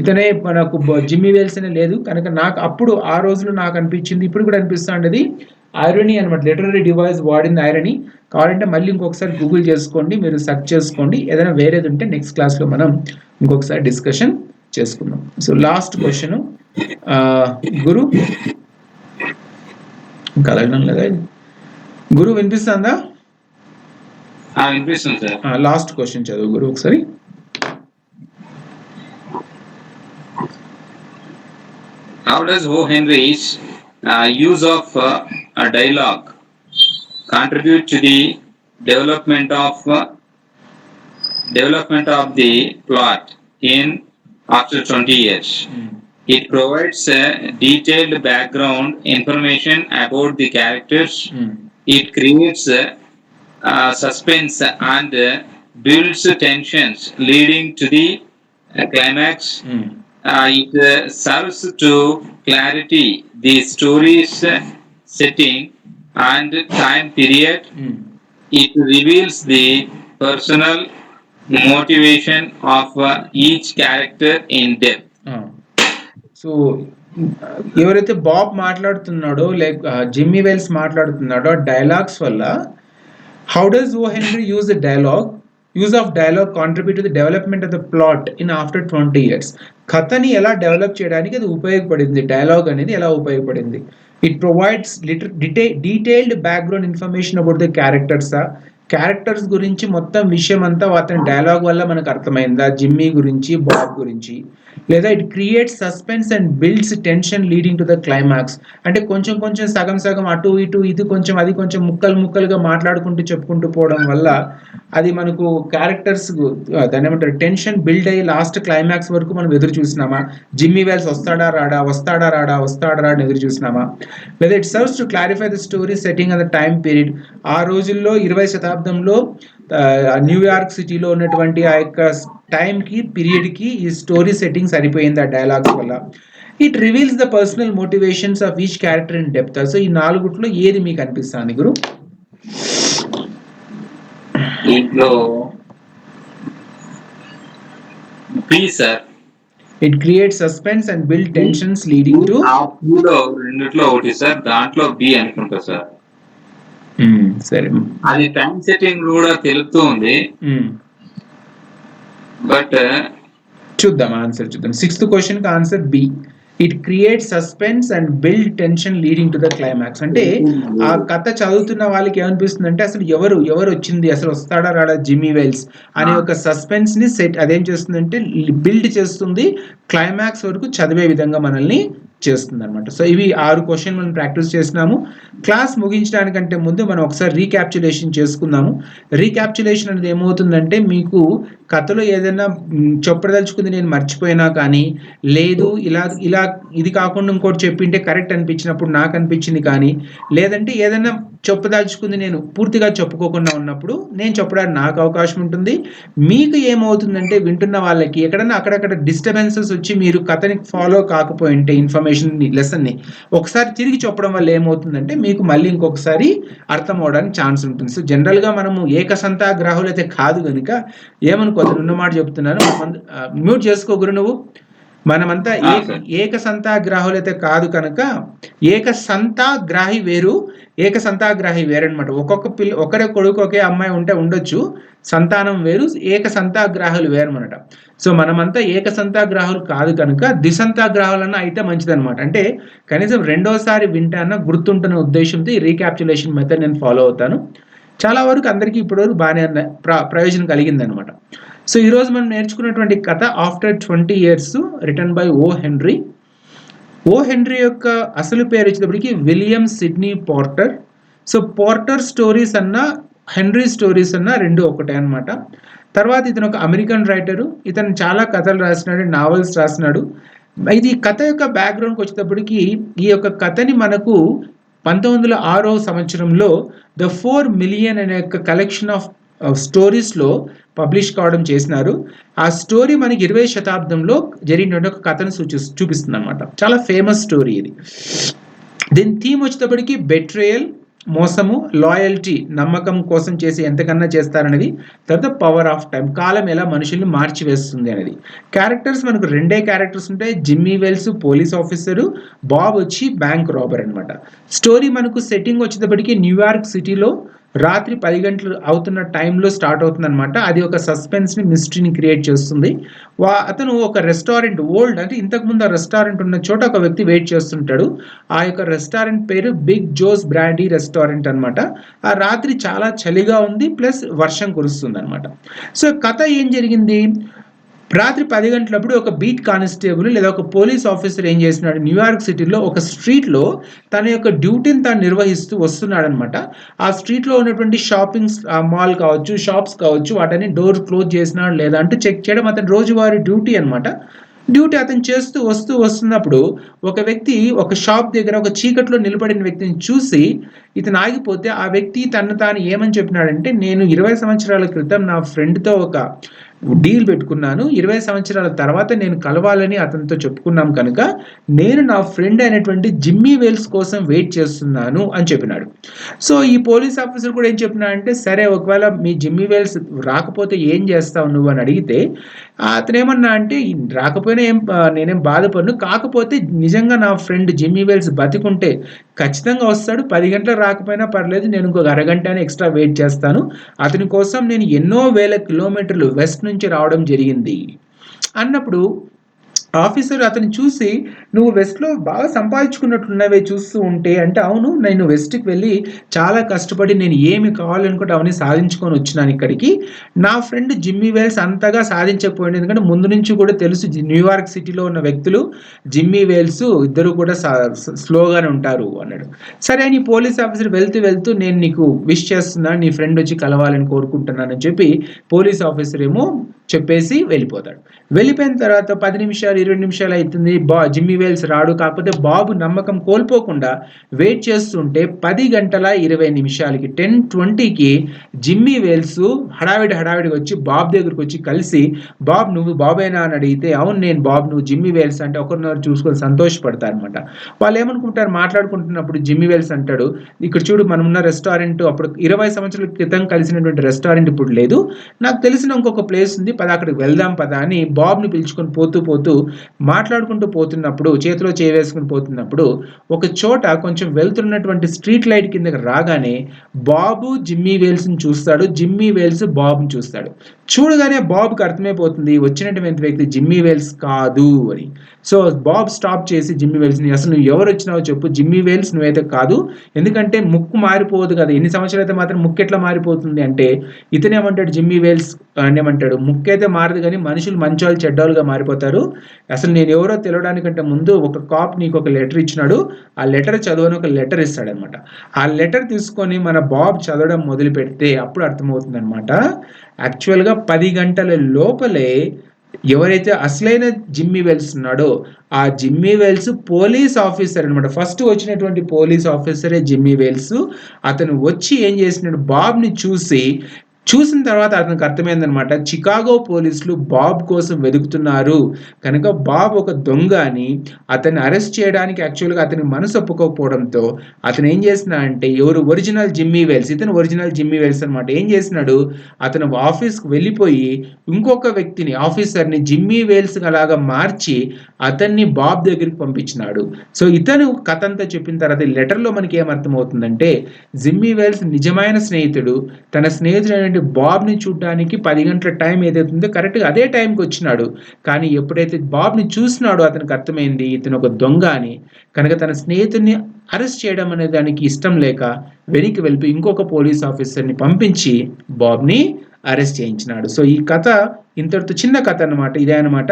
ఇతనే మనకు జిమ్మీ వేల్స్ అనే లేదు. కనుక నాకు అప్పుడు ఆ రోజులో నాకు అనిపించింది, ఇప్పుడు కూడా అనిపిస్తుంది, ఐరనీ అనమాట. లిటరరీ డివైస్ వాడింది ఐరనీ. కావాలంటే మళ్ళీ ఇంకొకసారి గూగుల్ చేసుకోండి, మీరు సెర్చ్ చేసుకోండి. ఏదైనా వేరేది ఉంటే నెక్స్ట్ క్లాస్లో మనం ఇంకొకసారి డిస్కషన్ చేసుకుందాం. సో లాస్ట్ క్వశ్చన్ గురు, ఇంకా అడగడం లేదా గురు, వినిపిస్తుందా? వినిపిస్తుంది సార్. లాస్ట్ క్వశ్చన్ చదువు గురు ఒకసారి. How does O. Henry's use of dialogue contribute to the development of the plot in after 20 years? It provides detailed background information about the characters. It creates suspense and builds tensions leading to the climax. It serves to clarity the story's setting and time period. It reveals the personal motivation of each character in depth. So ఎవరైతే బాబ్ మాట్లాడుతున్నాడో లైక్ జిమ్మీ వెల్స్ మాట్లాడుతున్నాడో డైలాగ్స్ వల్ల how does O Henry use the dialogue, use of dialogue contribute to the development of the plot in after 20 years. కథని ఎలా డెవలప్ చేయడానికి అది ఉపయోగపడింది, డైలాగ్ అనేది ఎలా ఉపయోగపడింది. It provides detailed background information about the క్యారెక్టర్సా, క్యారెక్టర్స్ గురించి మొత్తం విషయం అంతా అతని డైలాగ్ వల్ల మనకు అర్థమైందా, జిమ్మీ గురించి, బాబ్ గురించి, లేదా it creates suspense and builds tension leading to the climax. అంటే కొంచెం కొంచెం సగం సగం అటు ఇటు ఇది కొంచెం అది కొంచెం ముక్కలు ముక్కలుగా మాట్లాడుకుంటూ చెప్పుకుంటూ పోవడం వల్ల అది మనకు క్యారెక్టర్స్ దాని ఏమంటారు టెన్షన్ బిల్డ్ అయ్యి లాస్ట్ క్లైమాక్స్ వరకు మనం ఎదురు చూసినామా, జిమ్మీ వెల్స్ వస్తాడా రాడా వస్తాడా రాడా వస్తాడా రాడా ఎదురు చూసినామా, లేదా it serves to clarify the story setting an the time period. ఆ రోజుల్లో 20వ శతాబ్దంలో న్యూయార్క్ సిటీలో ఉన్నటువంటి ఆ యొక్క టైంకి పీరియడ్కి ఈ స్టోరీ సెట్టింగ్ సరిపోయింది ఆ డైలాగ్స్ వల్ల. It reveals the personal motivations of each character in depth. So ఈ నాలుగుట్లో ఏది మీకు అనిపిస్తుంది గురు? ఇంట్లో sir it creates suspense and build tensions leading to రెండిట్లో ఒకటి సార్, దాంట్లో బి అనుకుంటా సార్. సరే, అది టైం సెట్టింగ్ కూడా తెలుపుతూ ఉంది, బట్ చూద్దాం ఆన్సర్ చూద్దాం. 6th క్వశ్చన్ కి answer B. It creates suspense and build tension leading to the climax. అంటే ఆ కథ చదువుతున్న వాళ్ళకి ఏమనిపిస్తుంది అంటే అసలు ఎవరు వచ్చింది, అసలు వస్తాడా రాడా జిమ్మీ వెల్స్ అనే ఒక సస్పెన్స్ ని అదేం చేస్తుందంటే బిల్డ్ చేస్తుంది, క్లైమాక్స్ వరకు చదివే విధంగా మనల్ని చేస్తుంది అనమాట. సో ఇవి 6 క్వశ్చన్ మనం ప్రాక్టీస్ చేసినాము. క్లాస్ ముగించడానికంటే ముందు మనం ఒకసారి రీక్యాప్చులేషన్ చేసుకుందాము. రీక్యాప్చులేషన్ అనేది ఏమవుతుందంటే మీకు కథలో ఏదైనా చెప్పదలుచుకుంది నేను మర్చిపోయినా కానీ, లేదు ఇలా ఇలా ఇది కాకుండా ఇంకోటి చెప్పింటే కరెక్ట్ అనిపించినప్పుడు నాకు అనిపించింది కానీ, లేదంటే ఏదైనా చెప్పదలుచుకుంది నేను పూర్తిగా చెప్పుకోకుండా ఉన్నప్పుడు నేను చెప్పడానికి నాకు అవకాశం ఉంటుంది. మీకు ఏమవుతుందంటే వింటున్న వాళ్ళకి ఎక్కడన్నా అక్కడక్కడ డిస్టర్బెన్సెస్ వచ్చి మీరు కథని ఫాలో కాకపోయింటే ఇన్ఫర్మేషన్ లెసన్ని ఒకసారి తిరిగి చెప్పడం వల్ల ఏమవుతుందంటే మీకు మళ్ళీ ఇంకొకసారి అర్థం అవడానికి ఛాన్స్ ఉంటుంది. సో జనరల్గా మనము ఏకసంతా గ్రాహులు అయితే కాదు కనుక ఏమనుకోదు, ఉన్నమాట చెప్తున్నాను. మ్యూట్ చేసుకో గురు నువ్వు. మనమంతా ఏకసంతాగ్రాహులు అయితే కాదు కనుక ఏకసంతాగ్రాహి వేరు, ఏకసంతాగ్రాహి వేరనమాట. ఒకరే కొడుకు ఒకే అమ్మాయి ఉంటే ఉండొచ్చు, సంతానం వేరు, ఏకసంతాగ్రాహులు వేరనమాట. సో మనమంతా ఏకసంతాగ్రాహులు కాదు కనుక ద్విసంతాగ్రాహులన్నా అయితే మంచిదనమాట. అంటే కనీసం రెండోసారి వింటాన్న గుర్తుంటున్న ఉద్దేశంతో ఈ రీక్యాప్చులేషన్ మెథడ్ నేను ఫాలో అవుతాను. చాలా వరకు అందరికీ ఇప్పటివరకు బాగానే ప్రయోజనం కలిగింది అనమాట. సో ఈరోజు మనం నేర్చుకున్నటువంటి కథ after 20 years written by O henry. Oh henry యొక్క అసలు పేరు వచ్చేటప్పటికి William Sydney Porter. So Porter stories అన్న హెన్రీ స్టోరీస్ అన్న రెండు ఒకటే అనమాట. తర్వాత ఇతను ఒక అమెరికన్ రైటరు, ఇతను చాలా కథలు రాసినాడు, నావెల్స్ రాసినాడు. ఇది కథ యొక్క బ్యాక్గ్రౌండ్కి వచ్చేటప్పటికి ఈ యొక్క కథని మనకు 1906వ సంవత్సరంలో ద 4 million అనే యొక్క కలెక్షన్ ఆఫ్ స్టోరీస్లో పబ్లిష్ కావడం చేసినారు. ఆ స్టోరీ మనకి 20వ శతాబ్దంలో జరిగిన ఒక కథను చూపిస్తుంది అనమాట. చాలా ఫేమస్ స్టోరీ ఇది. దీని థీమ్ వచ్చేటప్పటికి బెట్రేయల్, మోసము, లాయల్టీ, నమ్మకం కోసం చేసి ఎంతకన్నా చేస్తారనేది, తర్వాత పవర్ ఆఫ్ టైం, కాలం ఎలా మనుషుల్ని మార్చివేస్తుంది అనేది. క్యారెక్టర్స్ మనకు 2 క్యారెక్టర్స్ ఉంటాయి, Jimmy Wells police officer, Bob వచ్చి బ్యాంక్ రాబర్ అనమాట. స్టోరీ మనకు సెట్టింగ్ వచ్చేటప్పటికి న్యూయార్క్ సిటీలో రాత్రి 10 గంటలు అవుతున్న టైంలో స్టార్ట్ అవుతుంది అనమాట. అది ఒక సస్పెన్స్ని, మిస్టరీని క్రియేట్ చేస్తుంది. అతను ఒక రెస్టారెంట్, ఓల్డ్ అంటే ఇంతకుముందు ఆ రెస్టారెంట్ ఉన్న చోట ఒక వ్యక్తి వెయిట్ చేస్తుంటాడు. ఆ యొక్క రెస్టారెంట్ పేరు బిగ్ జోస్ బ్రాండీ రెస్టారెంట్ అనమాట. ఆ రాత్రి చాలా చలిగా ఉంది, ప్లస్ వర్షం కురుస్తుంది అనమాట. సో కథ ఏం జరిగింది, రాత్రి 10 గంటలప్పుడు ఒక బీట్ కానిస్టేబుల్ లేదా ఒక పోలీస్ ఆఫీసర్ ఏం చేస్తున్నాడు, న్యూయార్క్ సిటీలో ఒక స్ట్రీట్లో తన యొక్క డ్యూటీని తాను నిర్వహిస్తూ వస్తున్నాడు అనమాట. ఆ స్ట్రీట్లో ఉన్నటువంటి షాపింగ్ మాల్ కావచ్చు, షాప్స్ కావచ్చు, వాటిని డోర్ క్లోజ్ చేసినాడు లేదా అంటూ చెక్ చేయడం అతని రోజువారీ డ్యూటీ అనమాట. డ్యూటీ అతను చేస్తూ వస్తున్నప్పుడు ఒక వ్యక్తి ఒక షాప్ దగ్గర ఒక చీకట్లో నిలబడిన వ్యక్తిని చూసి ఇతను ఆగిపోతే ఆ వ్యక్తి తను తాను ఏమని చెప్పినాడంటే, నేను 20 సంవత్సరాల క్రితం నా ఫ్రెండ్తో ఒక డీల్ పెట్టుకున్నాను, 20 సంవత్సరాల తర్వాత నేను కలవాలని అతనితో చెప్పుకున్నాం కనుక నేను నా ఫ్రెండ్ అయినటువంటి జిమ్మీ వెల్స్ కోసం వెయిట్ చేస్తున్నాను అని చెప్పినాడు. సో ఈ పోలీస్ ఆఫీసర్ కూడా ఏం చెప్పినాడంటే, సరే ఒకవేళ మీ జిమ్మీ వెల్స్ రాకపోతే ఏం చేస్తావు నువ్వు అని అడిగితే అతను ఏమన్నా అంటే, రాకపోయినా నేనేం బాధపడను, కాకపోతే నిజంగా నా ఫ్రెండ్ జిమ్మీ వెల్స్ బతికుంటే ఖచ్చితంగా వస్తాడు, 10 గంటలకు రాకపోయినా పర్లేదు, నేను ఇంకొక అరగంట ఎక్స్ట్రా వెయిట్ చేస్తాను, అతని కోసం నేను ఎన్నో వేల కిలోమీటర్లు వెస్ట్ నుంచి రావడం జరిగింది అన్నప్పుడు ఆఫీసర్ అతను చూసి, నువ్వు వెస్ట్లో బాగా సంపాదించుకున్నట్లున్నవే చూస్తూ ఉంటే, అంటే అవును, నేను వెస్ట్కి వెళ్ళి చాలా కష్టపడి నేను ఏమి కావాలనుకుంటే అవన్నీ సాధించుకొని వచ్చినాను ఇక్కడికి. నా ఫ్రెండ్ జిమ్మీ వేల్స్ అంతగా సాధించకపోయింది, ఎందుకంటే ముందు నుంచి కూడా తెలుసు న్యూయార్క్ సిటీలో ఉన్న వ్యక్తులు జిమ్మీ వేల్స్ ఇద్దరు కూడా స్లోగానే ఉంటారు అన్నాడు. సరే అని పోలీస్ ఆఫీసర్ వెళ్తూ నేను నీకు విష్ చేస్తున్నాను, నీ ఫ్రెండ్ వచ్చి కలవాలని కోరుకుంటున్నానని చెప్పి పోలీస్ ఆఫీసర్ ఏమో చెప్పేసి వెళ్ళిపోతాడు. వెళ్ళిపోయిన తర్వాత 10 నిమిషాలు 20 నిమిషాలు అవుతుంది, జిమ్మీ వేల్స్ రాడు. కాకపోతే బాబు నమ్మకం కోల్పోకుండా వెయిట్ చేస్తుంటే 10 గంటల 20 నిమిషాలకి 10:20కి జిమ్మీ వేల్స్ హడావిడిగా వచ్చి బాబు దగ్గరికి వచ్చి కలిసి, బాబ్ నువ్వు బాబేనా అని అడిగితే, అవును నేను బాబ్, నువ్వు జిమ్మీ వేల్స్ అంటే ఒకరినొకరు చూసుకొని సంతోషపడతారు అనమాట. వాళ్ళు ఏమనుకుంటారు, మాట్లాడుకుంటున్నప్పుడు జిమ్మీ వేల్స్ అంటాడు, ఇక్కడ చూడు మనం ఉన్న రెస్టారెంట్ అప్పుడు 20 సంవత్సరాల క్రితం కలిసినటువంటి రెస్టారెంట్ ఇప్పుడు లేదు, నాకు తెలిసిన ఇంకొక ప్లేస్ ఉంది, పద అక్కడికి వెళ్దాం పదా అని బాబ్ని పిలుచుకొని పోతూ మాట్లాడుకుంటూ పోతున్నప్పుడు, చేతిలో వేసుకుని పోతున్నప్పుడు ఒక చోట కొంచెం వెళ్తున్నటువంటి స్ట్రీట్ లైట్ కిందకి రాగానే బాబు జిమ్మీ వేల్స్ని చూస్తాడు, జిమ్మీ వేల్స్ బాబుని చూస్తాడు. చూడగానే బాబుకి అర్థమైపోతుంది వచ్చినటువంటి వ్యక్తి జిమ్మీ వేల్స్ కాదు అని. సో బాబ్ స్టాప్ చేసి జిమ్మీ వేల్స్ని, అసలు నువ్వు ఎవరు వచ్చినావో చెప్పు, జిమ్మీ వేల్స్ నువ్వైతే కాదు, ఎందుకంటే ముక్కు మారిపోదు కదా, ఎన్ని సంవత్సరాలు అయితే మాత్రం ముక్కు ఎట్లా మారిపోతుంది అంటే, ఇతనేమంటాడు జిమ్మీ వేల్స్ ఏమంటాడు, ముక్కు అయితే మారదు కానీ మనుషులు మంచోళ్ళు చెడ్డోళ్ళుగా మారిపోతారు, అసలు నేను ఎవరో తెలవడానికంటే ముందు ఒక కాప్ నీకు ఒక లెటర్ ఇచ్చినాడు, ఆ లెటర్ చదవని ఒక లెటర్ ఇస్తాడనమాట. ఆ లెటర్ తీసుకొని మన బాబ్ చదవడం మొదలు పెడితే అప్పుడు అర్థమవుతుంది అనమాట, యాక్చువల్గా 10 గంటల లోపలే ఎవరైతే అసలైన జిమ్మీ వెల్స్ ఉన్నాడో ఆ జిమ్మీ వెల్స్ పోలీస్ ఆఫీసర్ అనమాట. ఫస్ట్ వచ్చినటువంటి పోలీస్ ఆఫీసరే జిమ్మీ వెల్స్. అతను వచ్చి ఏం చేసినాడు, బాబ్ని చూసిన తర్వాత అతనికి అర్థమైందనమాట, చికాగో పోలీసులు బాబ్ కోసం వెతుకుతున్నారు కనుక బాబ్ ఒక దొంగ అని. అతన్ని అరెస్ట్ చేయడానికి యాక్చువల్గా అతని మనసు ఒప్పుకోకపోవడంతో అతను ఏం చేసినా అంటే, ఎవరు ఒరిజినల్ జిమ్మీ వేల్స్, ఇతను ఒరిజినల్ జిమ్మీ వేల్స్ అనమాట, ఏం చేసినాడు, అతను ఆఫీస్కి వెళ్ళిపోయి ఇంకొక వ్యక్తిని ఆఫీసర్ని జిమ్మీ వేల్స్ అలాగా మార్చి అతన్ని బాబ్ దగ్గరికి పంపించినాడు. సో ఇతను కథ అంతా చెప్పిన తర్వాత ఈ లెటర్లో మనకి ఏమర్థమవుతుందంటే, జిమ్మీ వేల్స్ నిజమైన స్నేహితుడు, తన స్నేహితుడు బాబ్ని చూడడానికి 10 గంటల టైం ఏదైతుందో కరెక్ట్గా అదే టైంకి వచ్చినాడు. కానీ ఎప్పుడైతే బాబ్ని చూసినాడో అతనికి అర్థమైంది ఇతను ఒక దొంగ అని. కనుక తన స్నేహితుడిని అరెస్ట్ చేయడం అనే దానికి ఇష్టం లేక వెనక్కి వెళ్ళి ఇంకొక పోలీస్ ఆఫీసర్ని పంపించి బాబ్ని అరెస్ట్ చేయించినాడు. సో ఈ కథ ఇంతటితో చిన్న కథ అనమాట, ఇదే అనమాట.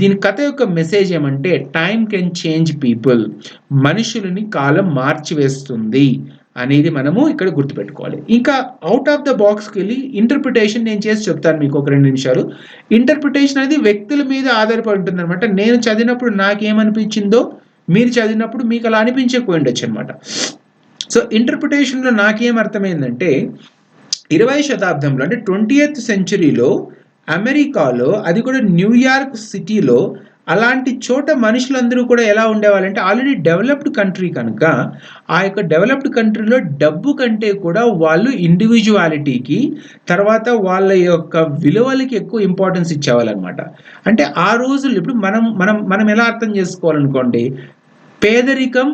దీని కథ యొక్క మెసేజ్ ఏమంటే, టైం కెన్ చేంజ్ పీపుల్, మనుషులని కాలం మార్చివేస్తుంది అనేది మనము ఇక్కడ గుర్తుపెట్టుకోవాలి. ఇంకా అవుట్ ఆఫ్ ద బాక్స్కి వెళ్ళి ఇంటర్ప్రిటేషన్ నేను చేసి చెప్తాను మీకు ఒక 2 నిమిషాలు. ఇంటర్ప్రిటేషన్ అనేది వ్యక్తుల మీద ఆధారపడి ఉంటుంది అనమాట. నేను చదివినప్పుడు నాకేమనిపించిందో మీరు చదివినప్పుడు మీకు అలా అనిపించకపోయి ఉండొచ్చు అనమాట. సో ఇంటర్ప్రిటేషన్లో నాకేం అర్థమైందంటే, 20వ శతాబ్దంలో అంటే 20th సెంచరీలో అమెరికాలో, అది కూడా న్యూయార్క్ సిటీలో, అలాంటి చోట మనుషులందరూ కూడా ఎలా ఉండేవాళ్ళంటే, ఆల్రెడీ డెవలప్డ్ కంట్రీ కనుక ఆ యొక్క డెవలప్డ్ కంట్రీలో డబ్బు కంటే కూడా వాళ్ళు ఇండివిజువాలిటీకి, తర్వాత వాళ్ళ యొక్క విలువలకి ఎక్కువ ఇంపార్టెన్స్ ఇచ్చేవాళ్ళనమాట. అంటే ఆ రోజుల్లో ఇప్పుడు మనం ఎలా అర్థం చేసుకోవాలనుకోండి, పేదరికం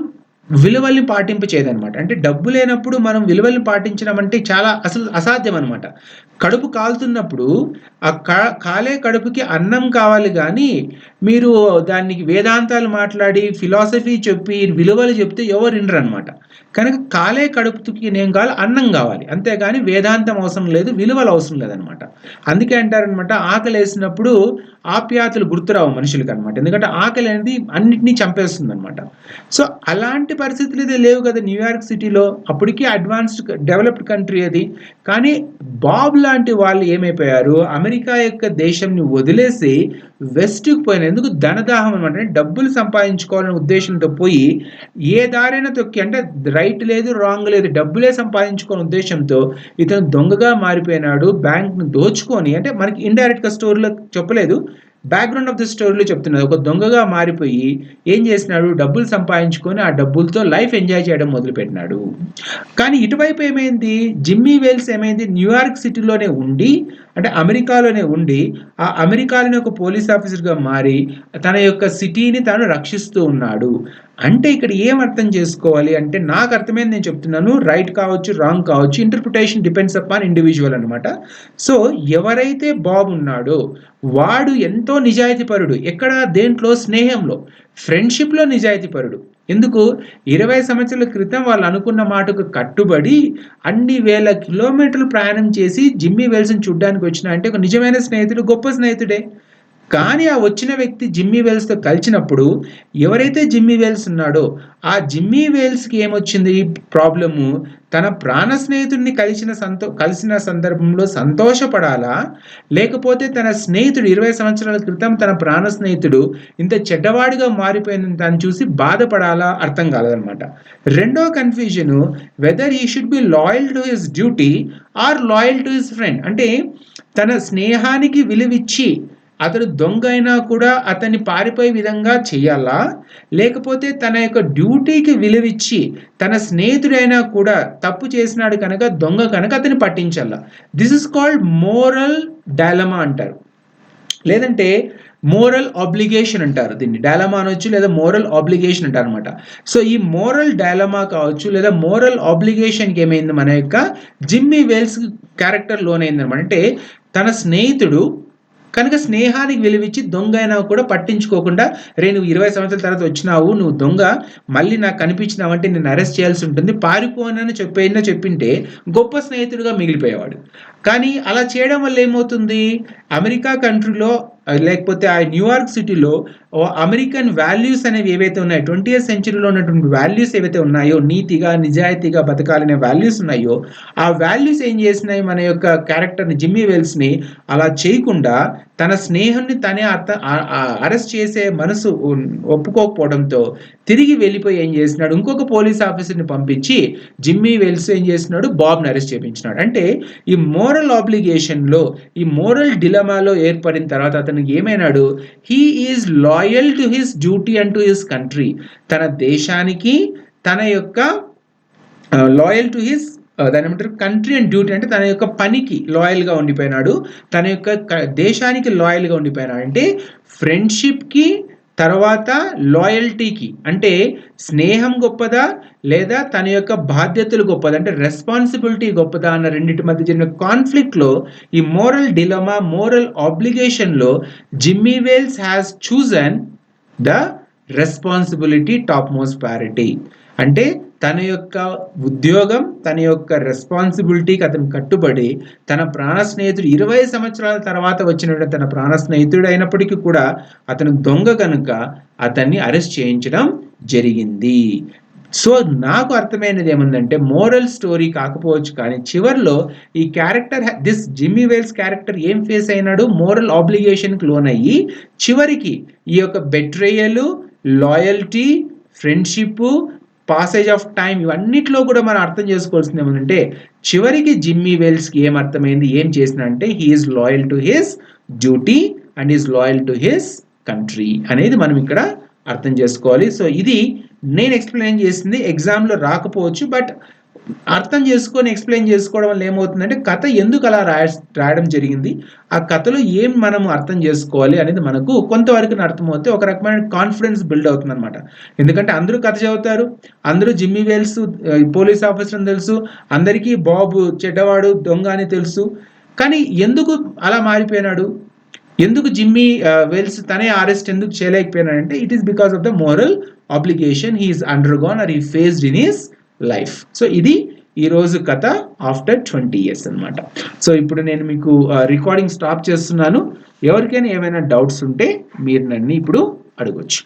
విలువల్ని పాటింపచేయదనమాట. అంటే డబ్బు లేనప్పుడు మనం విలువల్ని పాటించడం అంటే చాలా అసలు అసాధ్యం అనమాట. కడుపు కాలుతున్నప్పుడు ఆ కాలే కడుపుకి అన్నం కావాలి కానీ మీరు దానికి వేదాంతాలు మాట్లాడి ఫిలాసఫీ చెప్పి విలువలు చెప్తే ఎవరు వినరు అనమాట. కనుక కాలే కడుపుకి ఏం కావాలి, అన్నం కావాలి, అంతేగాని వేదాంతం అవసరం లేదు, విలువలు అవసరం లేదనమాట. అందుకే అంటారనమాట, ఆకలి వేసినప్పుడు ఆప్యాయతలు గుర్తురావు మనుషులకి అనమాట, ఎందుకంటే ఆకలి అనేది అన్నిటినీ చంపేస్తుంది అనమాట. సో అలాంటి పరిస్థితులు అయితే లేవు కదా న్యూయార్క్ సిటీలో, అప్పటికీ అడ్వాన్స్డ్ డెవలప్డ్ కంట్రీ అది. కానీ బాబ్ లాంటి వాళ్ళు ఏమైపోయారు, అమెరికా యొక్క దేశంని వదిలేసి వెస్ట్కి పోయిన, ఎందుకు ధనదాహం అనమాట, అంటే డబ్బులు సంపాదించుకోవాలనే ఉద్దేశంతో పోయి ఏ దారైనా తొక్కి, అంటే రైట్ లేదు రాంగ్ లేదు, డబ్బులే సంపాదించుకోవాలనే ఉద్దేశంతో ఇతను దొంగగా మారిపోయినాడు. బ్యాంక్ను దోచుకొని, అంటే మనకి ఇండైరెక్ట్గా స్టోరీలో చెప్పలేదు, బ్యాక్గ్రౌండ్ ఆఫ్ ద స్టోరీలో చెప్తున్నది, ఒక దొంగగా మారిపోయి ఏం చేసినాడు, డబ్బులు సంపాదించుకొని ఆ డబ్బులతో లైఫ్ ఎంజాయ్ చేయడం మొదలుపెట్టినాడు. కానీ ఇటువైపు ఏమైంది, జిమ్మీ వేల్స్ ఏమైంది, న్యూయార్క్ సిటీలోనే ఉండి, అంటే అమెరికాలోనే ఉండి, ఆ అమెరికాలోనే ఒక పోలీస్ ఆఫీసర్గా మారి తన యొక్క సిటీని తాను రక్షిస్తూ ఉన్నాడు. అంటే ఇక్కడ ఏం అర్థం చేసుకోవాలి అంటే, నాకు అర్థమైంది నేను చెప్తున్నాను, రైట్ కావచ్చు రాంగ్ కావచ్చు, ఇంటర్ప్రిటేషన్ డిపెండ్స్ అపాన్ ఇండివిజువల్ అనమాట. సో ఎవరైతే బాబ్ ఉన్నాడో వాడు ఎంతో నిజాయితీపరుడు. ఎక్కడ? దేంట్లో? స్నేహంలో, ఫ్రెండ్షిప్లో నిజాయితీపరుడు. ఎందుకు? 20 సంవత్సరాల క్రితం వాళ్ళు అనుకున్న మాటకు కట్టుబడి అన్ని వేల కిలోమీటర్లు ప్రయాణం చేసి జిమ్మీ వెల్స్ని చూడ్డానికి వచ్చిన అంటే ఒక నిజమైన స్నేహితుడు, గొప్ప స్నేహితుడే. కానీ ఆ వచ్చిన వ్యక్తి జిమ్మీ వెల్స్తో కలిసినప్పుడు ఎవరైతే జిమ్మీ వెల్స్ ఉన్నాడో ఆ జిమ్మీ వెల్స్కి ఏమొచ్చింది ప్రాబ్లము? తన ప్రాణ స్నేహితుడిని కలిసిన సందర్భంలో సంతోషపడాలా, లేకపోతే తన స్నేహితుడు 20 సంవత్సరాల క్రితం తన ప్రాణ స్నేహితుడు ఇంత చెడ్డవాడిగా మారిపోయిన దాన్ని చూసి బాధపడాలా? అర్థం కాలేదనమాట. రెండో confusion, whether he should be loyal to his duty or loyal to his friend. అంటే తన స్నేహానికి విలువిచ్చి అతడు దొంగ అయినా కూడా అతన్ని పారిపోయే విధంగా చేయాలా, లేకపోతే తన యొక్క డ్యూటీకి విలువిచ్చి తన స్నేహితుడైనా కూడా తప్పు చేసినాడు కనుక, దొంగ కనుక అతన్ని పట్టించాలా? This is called moral dilemma అంటారు, లేదంటే మోరల్ ఆబ్లిగేషన్ అంటారు. దీన్ని డైలమా అనొచ్చు, లేదా మోరల్ ఆబ్లిగేషన్ అంటారు అనమాట. సో ఈ మోరల్ డైలమా కావచ్చు లేదా మోరల్ ఆబ్లిగేషన్కి ఏమైంది, మన యొక్క జిమ్మీ వెల్స్ క్యారెక్టర్ లోనైంది అనమాట. అంటే తన స్నేహితుడు కనుక స్నేహానికి విలువిచ్చి దొంగ అయినా కూడా పట్టించుకోకుండా, రే నువ్వు 20 సంవత్సరాల తర్వాత వచ్చినావు, నువ్వు దొంగ, మళ్ళీ నాకు కనిపించినావు అంటే నేను అరెస్ట్ చేయాల్సి ఉంటుంది, పారిపోనని చెప్పింటే గొప్ప స్నేహితుడిగా మిగిలిపోయేవాడు. కానీ అలా చేయడం వల్ల ఏమవుతుంది? అమెరికా కంట్రీలో లేకపోతే ఆ న్యూయార్క్ సిటీలో అమెరికన్ వాల్యూస్ అనేవి ఏవైతే ఉన్నాయో, 20th సెంచరీలో ఉన్నటువంటి వాల్యూస్ ఏవైతే ఉన్నాయో, నీతిగా నిజాయితీగా బతకాలనే వాల్యూస్ ఉన్నాయో, ఆ వాల్యూస్ ఏం చేసినాయి మన యొక్క క్యారెక్టర్ని, జిమ్మీ వెల్స్ని అలా చేయకుండా తన స్నేహాన్ని తనే అరెస్ట్ చేసే మనసు ఒప్పుకోకపోవడంతో తిరిగి వెళ్ళిపోయి ఏం చేసినాడు, ఇంకొక పోలీస్ ఆఫీసర్ని పంపించి జిమ్మీ వెల్స్ ఏం చేసినాడు, బాబ్ని అరెస్ట్ చేయించినాడు. అంటే ఈ మోరల్ ఆబ్లిగేషన్లో, ఈ మోరల్ డిలమాలో ఏర్పడిన తర్వాత అతనికి ఏమైనాడు, he is loyal to his duty and to his country. తన దేశానికి, తన యొక్క లాయల్ టు హిస్ దాని ఏమంటారు, కంట్రీ అండ్ డ్యూటీ అంటే తన యొక్క పనికి లాయల్గా ఉండిపోయినాడు, తన యొక్క దేశానికి లాయల్గా ఉండిపోయినాడు. అంటే ఫ్రెండ్షిప్కి తర్వాత లాయల్టీకి, అంటే స్నేహం గొప్పదా లేదా తన యొక్క బాధ్యతలు గొప్పదా, అంటే రెస్పాన్సిబిలిటీ గొప్పదా అన్న రెండింటి మధ్య జరిగిన కాన్ఫ్లిక్ట్లో ఈ మోరల్ డిలమా, మోరల్ ఆబ్లిగేషన్లో Jimmy Wells has chosen the responsibility top most priority. అంటే తన యొక్క ఉద్యోగం, తన యొక్క రెస్పాన్సిబిలిటీకి అతను కట్టుబడి తన ప్రాణ స్నేహితుడు 20 సంవత్సరాల తర్వాత వచ్చిన తన ప్రాణ స్నేహితుడు అయినప్పటికీ కూడా అతను దొంగ కనుక అతన్ని అరెస్ట్ చేయించడం జరిగింది. సో నాకు అర్థమైనది ఏముందంటే, మోరల్ స్టోరీ కాకపోవచ్చు కానీ చివరిలో ఈ character, this Jimmy Wells character ఏం ఫేస్ అయినాడు, మోరల్ ఆబ్లిగేషన్కి లోనయ్యి చివరికి ఈ యొక్క betrayal, loyalty, friendship, passage of time, ఇవన్నిట్లో కూడా మనం అర్థం చేసుకోవాల్సింది ఏమంటే, చివరికి జిమ్మీ వెల్స్కి ఏం అర్థమైంది, ఏం చేసిన అంటే he is loyal to his duty and is loyal to his country అనేది మనం ఇక్కడ అర్థం చేసుకోవాలి. సో ఇది నేను ఎక్స్ప్లెయిన్ చేసింది, ఎగ్జామ్లో రాకపోవచ్చు, బట్ అర్థం చేసుకొని ఎక్స్ప్లెయిన్ చేసుకోవడం వల్ల ఏమవుతుందంటే కథ ఎందుకు అలా రాయడం జరిగింది, ఆ కథలో ఏం మనం అర్థం చేసుకోవాలి అనేది మనకు కొంతవరకు అర్థమవుతే ఒక రకమైన కాన్ఫిడెన్స్ బిల్డ్ అవుతుంది అనమాట. ఎందుకంటే అందరూ కథ చదువుతారు, అందరూ జిమ్మీ వెల్స్ పోలీస్ ఆఫీసర్ అని తెలుసు, అందరికీ బాబు చెడ్డవాడు దొంగ అని తెలుసు, కానీ ఎందుకు అలా మారిపోయినాడు, ఎందుకు జిమ్మీ వెల్స్ తనే అరెస్ట్ ఎందుకు చేయలేకపోయినాడంటే it is because of the moral obligation he is undergone or he faced in his life. So ఇది ఈరోజు కథ ఆఫ్టర్ 20 years అనమాట. సో ఇప్పుడు నేను మీకు రికార్డింగ్ స్టాప్ చేస్తున్నాను. ఎవరికైనా ఏమైనా డౌట్స్ ఉంటే మీరు నన్ను ఇప్పుడు అడగొచ్చు.